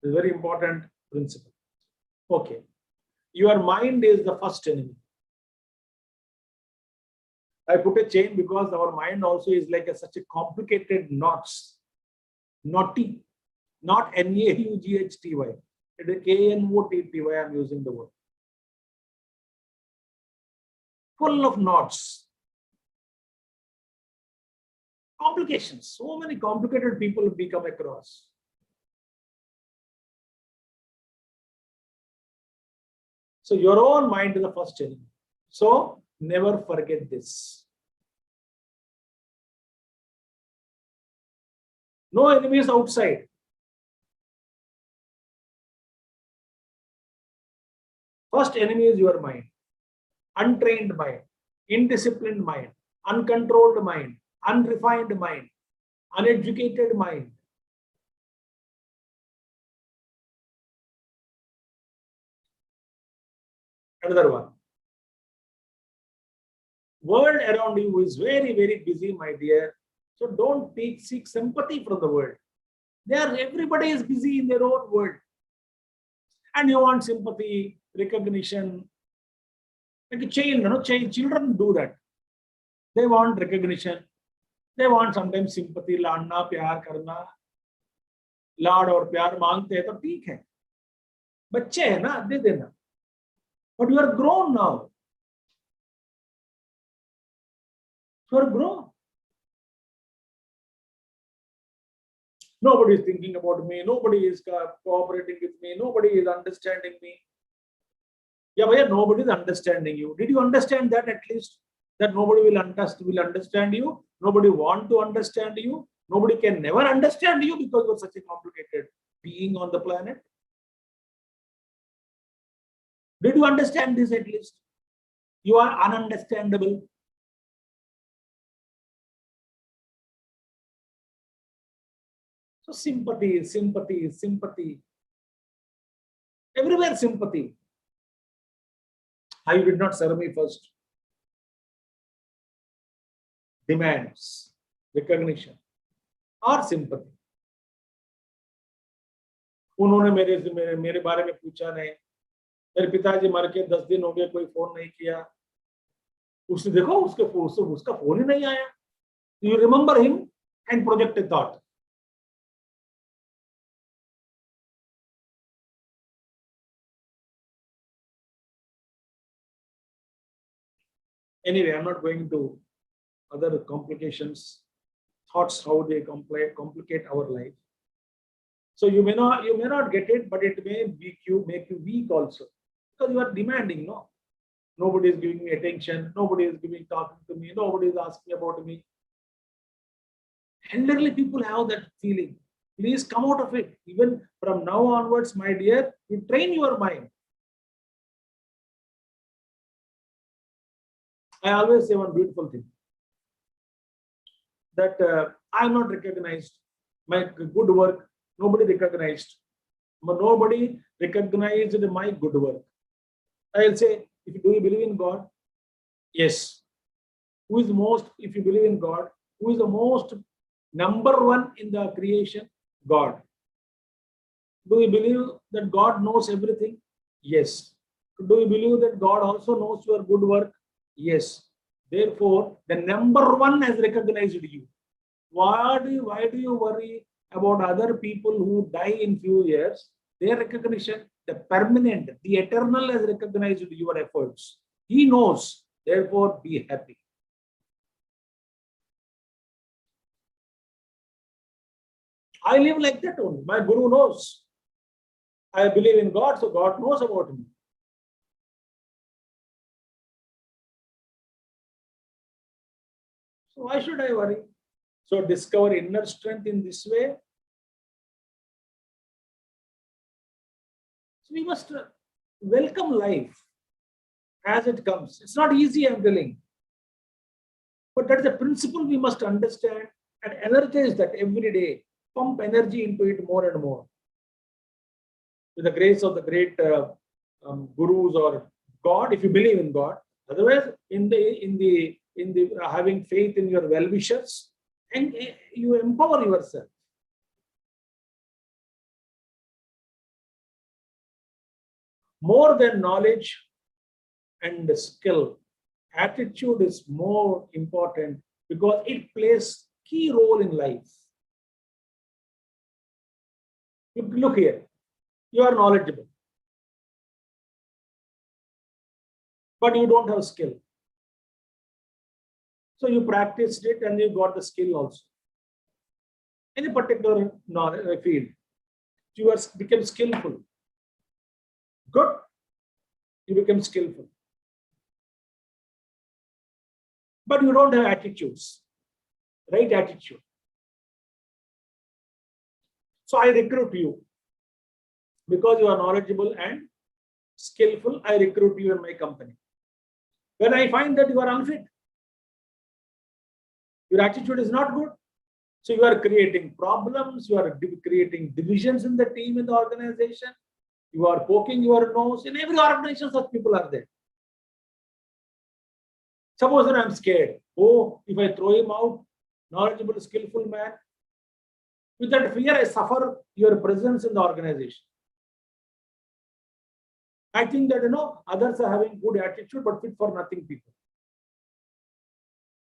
It's a very important principle. Okay. Your mind is the first enemy. I put a chain because our mind also is like such a complicated knots. Knotty. Not N-A-U-G-H-T-Y. It is K-N-O-T-T-Y. I'm using the word. Full of knots. Complications. So many complicated people we come across. So your own mind is the first enemy. So never forget this. No enemies outside. First enemy is your mind. Untrained mind, indisciplined mind, uncontrolled mind, unrefined mind, uneducated mind. Another one. World around you is very, very busy, my dear. So don't seek sympathy from the world. Everybody is busy in their own world. And you want sympathy, recognition. Like a child, children do that. They want recognition. They want sometimes sympathy, Ladna, प्यार करना. लाड और प्यार मांगते हैं तो ठीक है. बच्चे हैं ना, दे देना. But you are grown now. You are grown. Nobody is thinking about me. Nobody is cooperating with me. Nobody is understanding me. Yeah, but nobody is understanding you. Did you understand that at least? That nobody will understand you. Nobody want to understand you. Nobody can never understand you because you are such a complicated being on the planet. Did you understand this at least? You are ununderstandable. So sympathy, sympathy, sympathy. Everywhere sympathy. You did not serve me first. Demands, recognition or sympathy. उन्होंने मेरे बारे में पूछा नहीं. मेरे पिताजी मर के 10 दिन हो गए, कोई फोन नहीं किया. उसने देखो उसका फोन ही नहीं आया. You remember him and project a thought. Anyway, I'm not going to other complications, thoughts, how they complicate our life. So you may not get it, but it may make you weak also, because you are demanding, no? Nobody is giving me attention. Nobody is talking to me. Nobody is asking about me. Elderly people have that feeling. Please come out of it. Even from now onwards, my dear, you train your mind. I always say one beautiful thing, that I am not recognized. My good work, nobody recognized. Nobody recognized my good work. I will say, do you believe in God? Yes. Who is most, if you believe in God, who is the most number one in the creation? God. Do you believe that God knows everything? Yes. Do you believe that God also knows your good work? Yes. Therefore, the number one has recognized you. Why do you worry about other people who die in few years? Their recognition, the permanent, the eternal has recognized your efforts. He knows. Therefore, be happy. I live like that only. My Guru knows. I believe in God, so God knows about me. So why should I worry? So discover inner strength in this way. So we must welcome life as it comes. It's not easy, I'm telling. But that's the principle we must understand and energize that every day. Pump energy into it more and more. With the grace of the great gurus or God, if you believe in God. Otherwise, in the having faith in your well-wishers, and you empower yourself. More than knowledge and skill, attitude is more important because it plays key role in life. Look here, you are knowledgeable, but you don't have skill. So you practiced it and you got the skill also. In a particular field, you became skillful. Good, you become skillful. But you don't have attitudes, right attitude. So I recruit you. Because you are knowledgeable and skillful, I recruit you in my company. When I find that you are unfit, your attitude is not good, so you are creating problems, you are creating divisions in the team, in the organization, you are poking your nose. In every organization, such people are there. Suppose that I'm scared. Oh, if I throw him out, knowledgeable, skillful man, with that fear, I suffer your presence in the organization. I think that, others are having good attitude, but fit for nothing people.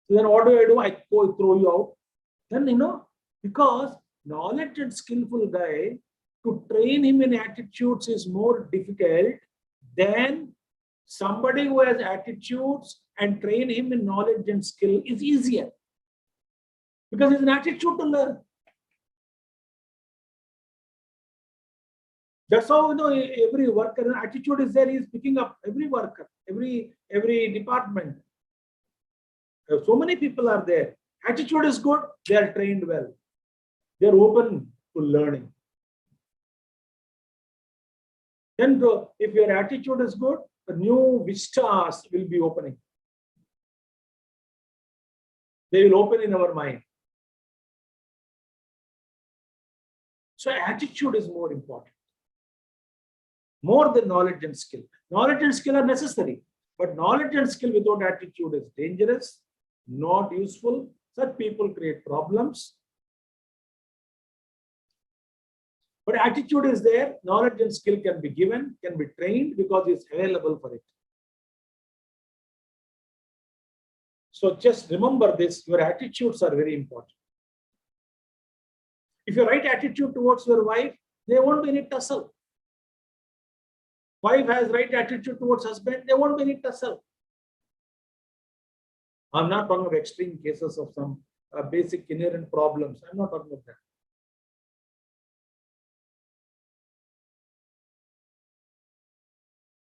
So then what do? I go throw you out. Then, because knowledge and skillful guy, to train him in attitudes is more difficult than somebody who has attitudes and train him in knowledge and skill is easier. Because it's an attitude to learn. That's how every worker attitude is there. He is picking up every worker, every department. So many people are there. Attitude is good. They are trained well. They are open to learning. Then, if your attitude is good, the new vistas will be opening. They will open in our mind. So attitude is more important. More than knowledge and skill. Knowledge and skill are necessary, but knowledge and skill without attitude is dangerous, not useful. Such people create problems. But attitude is there, knowledge and skill can be given, can be trained because it's available for it. So just remember this, your attitudes are very important. If you right attitude towards your wife, there won't be any tussle. Wife has right attitude towards husband, there won't be any tussle. I'm not talking about extreme cases of some basic inherent problems. I'm not talking about that.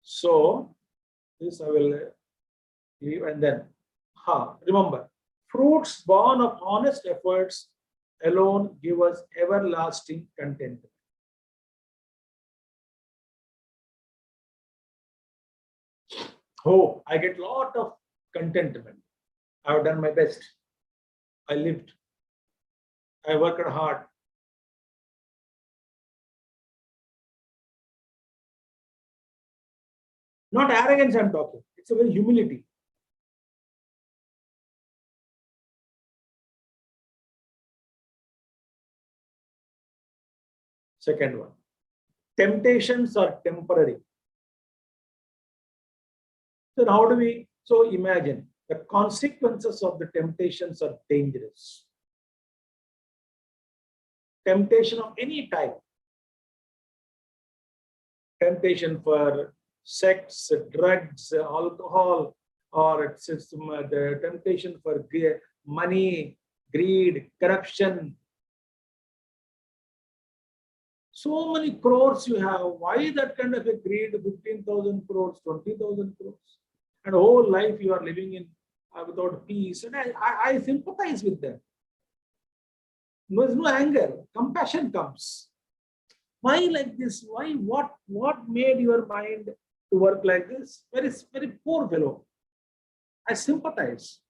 So This I will leave and then. Remember, fruits born of honest efforts alone give us everlasting contentment. Oh, I get a lot of contentment. I've done my best. I lived. I worked hard. Not arrogance I'm talking. It's a very humility. Second one. Temptations are temporary. So how do we, so imagine the consequences of the temptations are dangerous. Temptation of any type. Temptation for sex, drugs, alcohol, or it's the temptation for money, greed, corruption. So many crores you have. Why that kind of a greed? 15,000 crores, 20,000 crores, and whole life you are living in without peace. And I sympathize with them. There's no anger, compassion comes. Why like this? Why? What made your mind to work like this? Very poor fellow. I sympathize.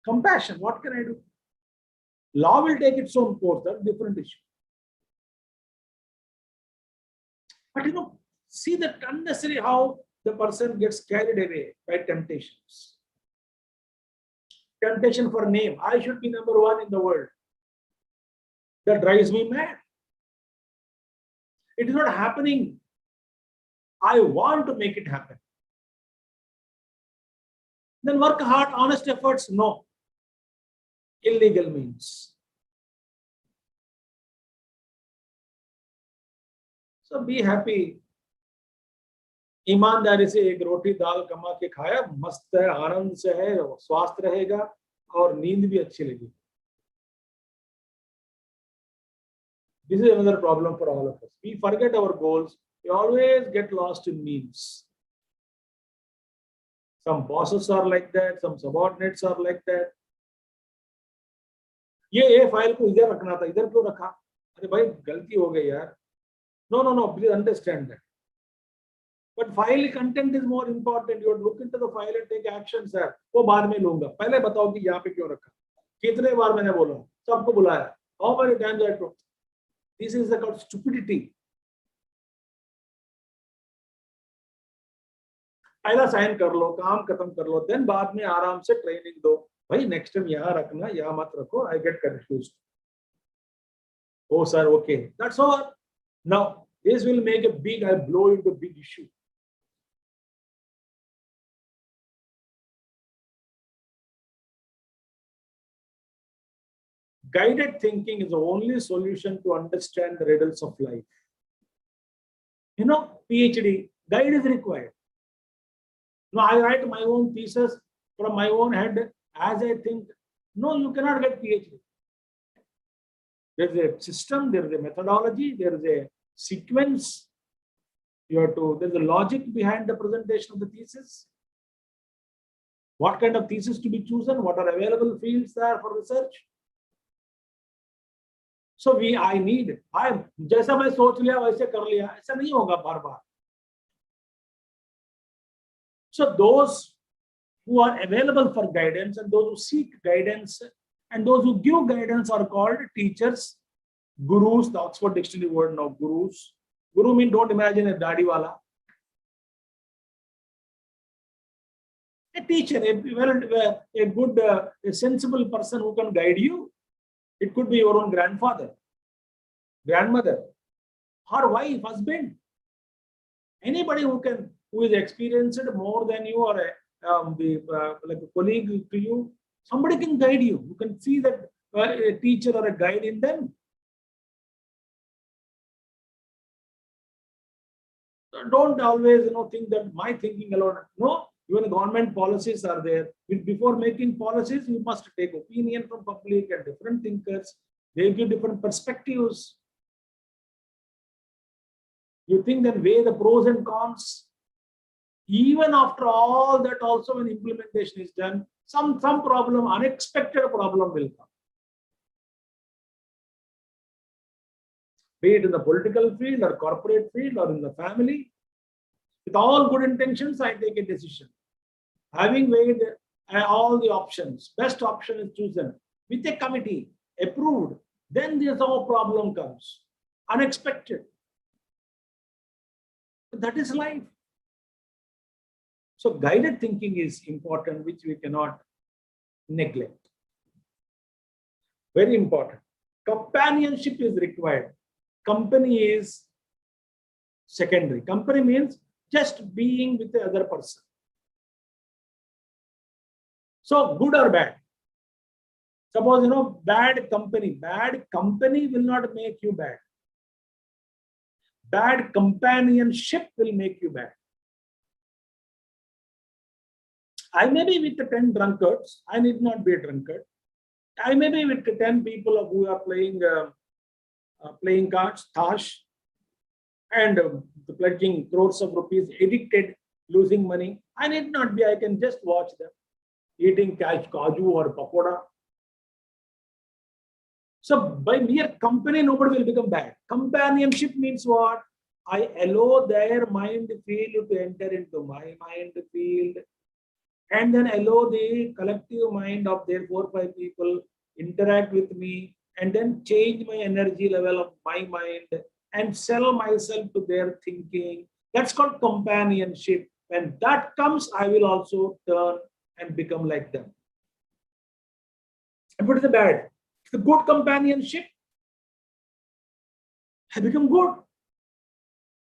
Compassion. What can I do? Law will take its own course. That's a different issue. But see that unnecessary how the person gets carried away by temptations. Temptation for name. I should be number one in the world. That drives me mad. It is not happening. I want to make it happen. Then work hard, honest efforts, no. Illegal means. So be happy. ईमानदारी से एक रोटी दाल कमा के खाया, मस्त है, आनंद से है, स्वास्थ्य रहेगा और नींद भी अच्छी लगेगी. This is another problem for all of us. We forget our goals. We always get lost in means. Some bosses are like that. Some subordinates are like that. ये फाइल को इधर रखना था, इधर क्यों रखा? अरे भाई गलती हो गई यार. No. Please understand that. But file content is more important. You look into the file and take action, sir. वो बाद में लूंगा. पहले बताओ कि यहाँ पे क्यों रखा? कितने बार मैंने बोला? सबको बुलाया. How many times I told? This is called stupidity. पहला साइन कर लो, काम खत्म कर लो, then बाद में आराम से ट्रेनिंग दो. भाई next time यहाँ रखना, यहाँ मत रखो. I get confused. Oh sir, okay. That's all. Now this will make a big, I blow into a big issue. Guided thinking is the only solution to understand the riddles of life. PhD, guide is required. No, I write my own thesis from my own head as I think. No, you cannot get PhD. There's a system, there's a methodology, there's a sequence. There's a logic behind the presentation of the thesis. What kind of thesis to be chosen? What are available fields there for research? So जैसा मैं सोच लिया वैसे कर लिया, ऐसा नहीं होगा बार बार. So those who are available for guidance and those who seek guidance and those who give guidance are called teachers, gurus. The Oxford Dictionary word now, gurus. Guru means don't imagine a dadi wala. A teacher, a good, a sensible person who can guide you. It could be your own grandfather, grandmother, or wife, husband. Anybody who is experienced more than you or like a colleague to you, somebody can guide you. You can see that a teacher or a guide in them. So don't always think that my thinking alone. No, even government policies are there. Before making policies, you must take opinion from public and different thinkers. They give different perspectives. You think then weigh the pros and cons. Even after all that, also when implementation is done, some problem, unexpected problem will come. Be it in the political field or corporate field or in the family, with all good intentions, I take a decision. Having weighed all the options, best option is chosen with a committee approved. Then there's no problem comes. Unexpected. That is life. So guided thinking is important, which we cannot neglect. Very important. Companionship is required. Company is secondary. Company means just being with the other person. So good or bad. Suppose, bad company will not make you bad. Bad companionship will make you bad. I may be with the 10 drunkards. I need not be a drunkard. I may be with the 10 people who are playing cards, tash, and pledging crores of rupees, addicted, losing money. I need not be. I can just watch them eating kaju or pakoda. So by mere company, nobody will become bad. Companionship means what? I allow their mind field to enter into my mind field, and then allow the collective mind of their 4 or 5 people interact with me, and then change my energy level of my mind and sell myself to their thinking. That's called companionship. When that comes, I will also turn and become like them. And what is the bad? The good companionship, I become good.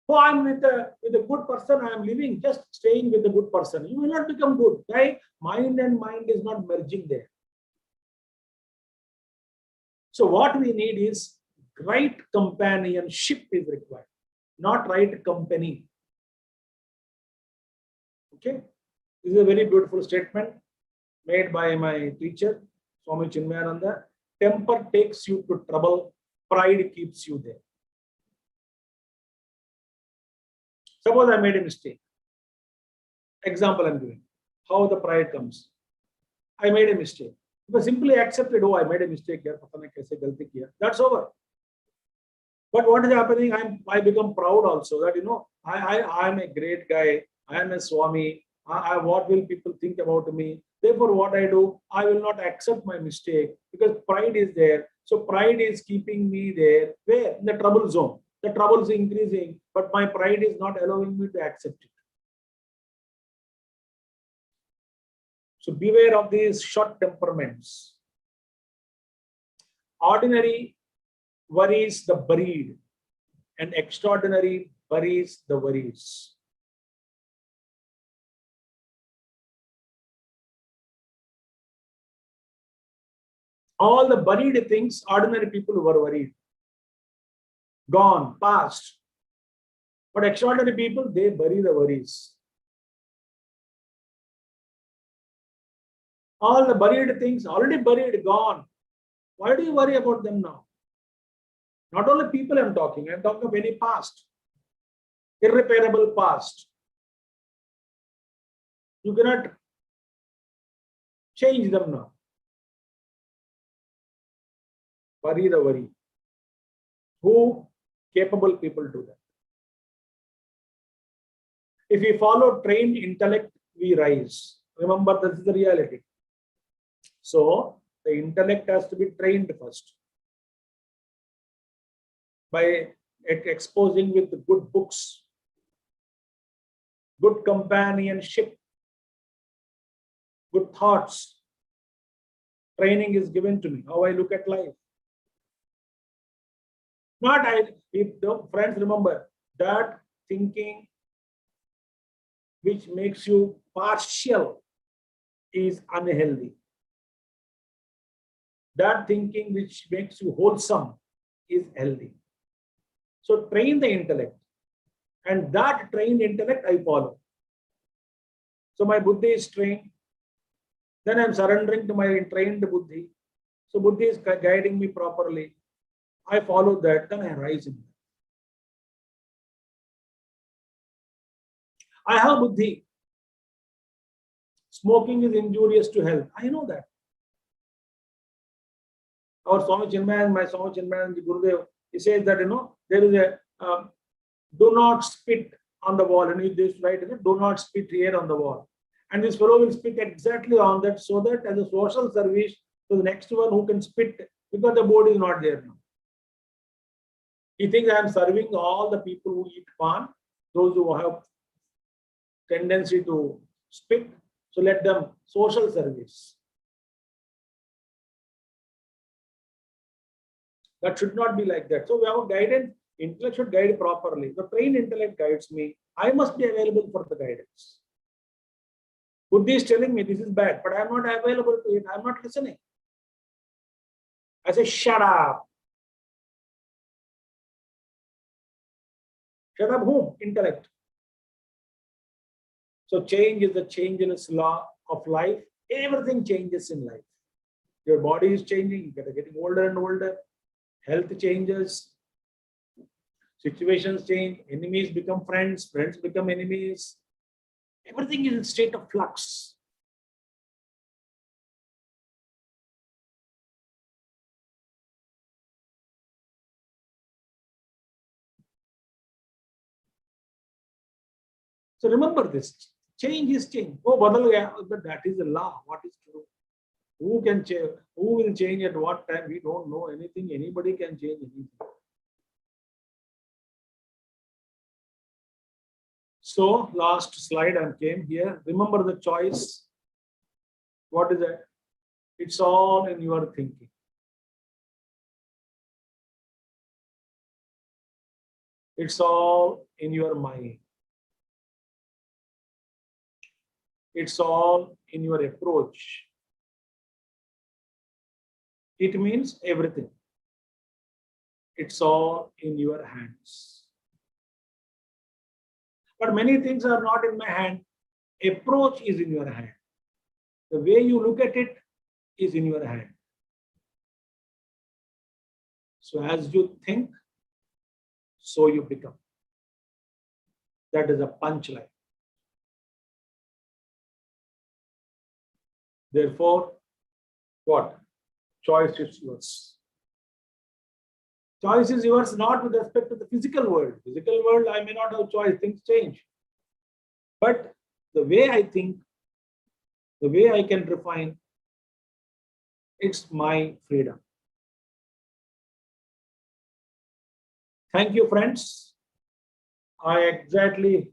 Oh, I'm with a good person, I am living, just staying with a good person. You will not become good, right? Mind and mind is not merging there. So what we need is right companionship is required, not right company. Okay, this is a very beautiful statement made by my teacher, Swami Chinmayananda. Temper takes you to trouble, pride keeps you there. Suppose I made a mistake. Example I'm giving. How the pride comes. I made a mistake. If I simply accepted, oh, I made a mistake here, that's over. But what is happening? I become proud also that I am a great guy. I am a Swami. What will people think about me? Therefore, what I do, I will not accept my mistake because pride is there. So pride is keeping me there. Where? In the trouble zone. The trouble is increasing, but my pride is not allowing me to accept it. So beware of these short temperaments. Ordinary worries the buried, and extraordinary buries the worries. All the buried things, ordinary people were worried. Gone, past. But extraordinary people, they bury the worries. All the buried things, already buried, gone. Why do you worry about them now? Not only people I'm talking of any past. Irreparable past. You cannot change them now. Bury the worry. Who capable people do that? If we follow trained intellect, we rise. Remember, this is the reality. So the intellect has to be trained first by exposing with good books, good companionship, good thoughts. Training is given to me, how I look at life. If the friends remember that thinking which makes you partial is unhealthy. That thinking which makes you wholesome is healthy. So train the intellect, and that trained intellect I follow. So my buddhi is trained, then I'm surrendering to my trained buddhi. So buddhi is guiding me properly. I follow that, then I rise in that. I have buddhi, Smoking is injurious to health. I know that. Our Swami Chinmayanand, my Swami Chinmayanand Gurudev, he says that, there is a do not spit on the wall. And he used to write, do not spit here on the wall. And this fellow will spit exactly on that, so that as a social service to the next one who can spit, because the board is not there now. He thinks I am serving all the people who eat pan, those who have tendency to spit. So let them social service. That should not be like that. So we have a guidance. Intellect should guide properly. The trained intellect guides me. I must be available for the guidance. Buddhi is telling me this is bad, but I am not available to it. I am not listening. I say, shut up. Shut up whom? Intellect. So change is the changeless law of life. Everything changes in life. Your body is changing. You are getting older and older. Health changes. Situations change. Enemies become friends. Friends become enemies. Everything is in a state of flux. So remember this. Change is change. Oh, badal gaya. But that is the law. What is true? Who can change? Who will change at what time? We don't know anything. Anybody can change anything. So last slide I came here. Remember the choice. What is that? It's all in your thinking. It's all in your mind. It's all in your approach. It means everything. It's all in your hands. But many things are not in my hand. Approach is in your hand. The way you look at it is in your hand. So as you think, so you become. That is a punchline. Therefore, what? Choice is yours. Choice is yours not with respect to the physical world. Physical world, I may not have choice, things change. But the way I think, the way I can refine, it's my freedom. Thank you, friends. I exactly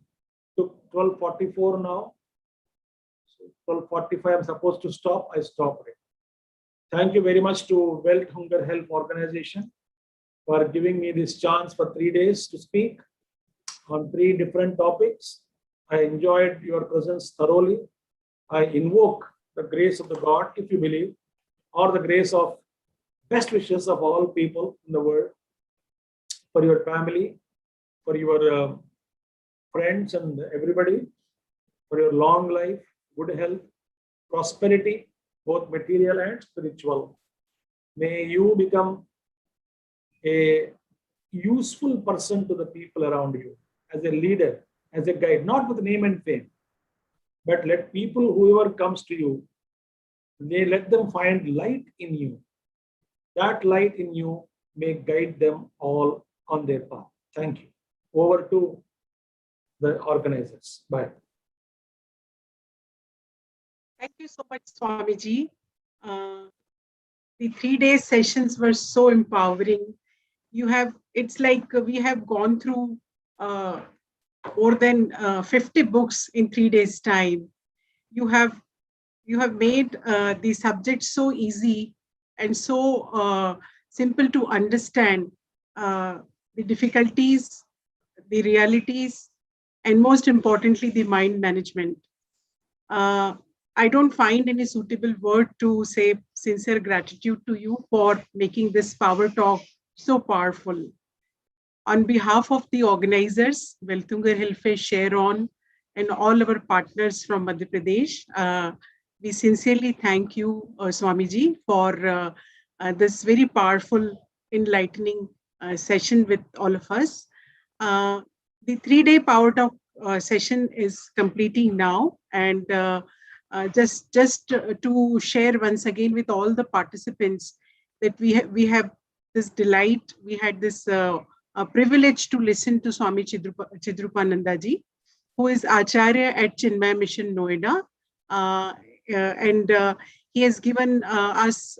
took 12:44 now. So 12:45, I'm supposed to stop. I stopped it. Thank you very much to Wealth Hunger Health Organization for giving me this chance for 3 days to speak on 3 different topics. I enjoyed your presence thoroughly. I invoke the grace of the God, if you believe, or the grace of best wishes of all people in the world, for your family, for your friends and everybody, for your long life, good health, prosperity, both material and spiritual. May you become a useful person to the people around you, as a leader, as a guide, not with name and fame, but let people, whoever comes to you, they let them find light in you. That light in you may guide them all on their path. Thank you. Over to the organizers. Bye. Thank you so much, Swamiji. The 3-day sessions were so empowering. It's like we have gone through more than 50 books in 3 days' time. You have made the subject so easy and so simple to understand the difficulties, the realities, and most importantly, the mind management. I don't find any suitable word to say sincere gratitude to you for making this power talk so powerful. On behalf of the organizers, Wealth Hunger Helpage, Sharon, and all our partners from Madhya Pradesh, we sincerely thank you, Swamiji, for this very powerful, enlightening session with all of us. The 3-day Power Talk session is completing now, and just to share once again with all the participants that we have this delight, we had this privilege to listen to Swami Chidrupananda ji, who is Acharya at Chinmaya Mission Noida. And he has given us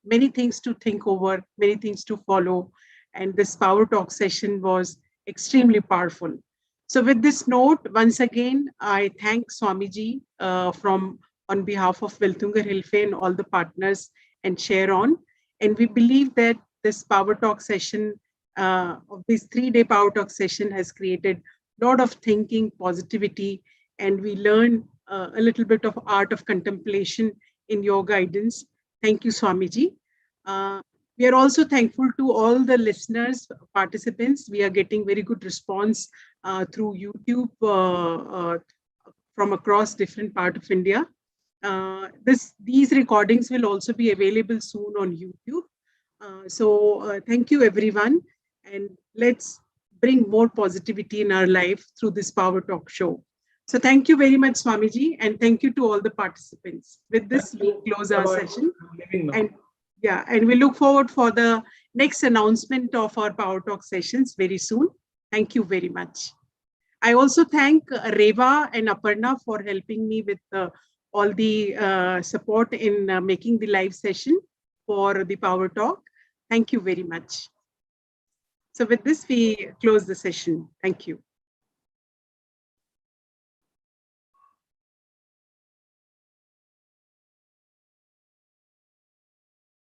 many things to think over, many things to follow. And this Power Talk session was extremely powerful. So with this note, once again, I thank Swamiji on behalf of Veltungar Hilfe and all the partners and Sharon. And we believe that this Power Talk session, of this 3-day Power Talk session, has created a lot of thinking, positivity, and we learn a little bit of art of contemplation in your guidance. Thank you, Swamiji. We are also thankful to all the listeners, participants. We are getting very good response through YouTube from across different parts of India. These recordings will also be available soon on YouTube. So thank you, everyone. And let's bring more positivity in our life through this Power Talk show. So thank you very much, Swamiji, and thank you to all the participants. With this, we close our session. And we look forward for the next announcement of our Power Talk sessions very soon. Thank you very much. I also thank Reva and Aparna for helping me with all the support in making the live session for the Power Talk. Thank you very much. So with this, we close the session. Thank you.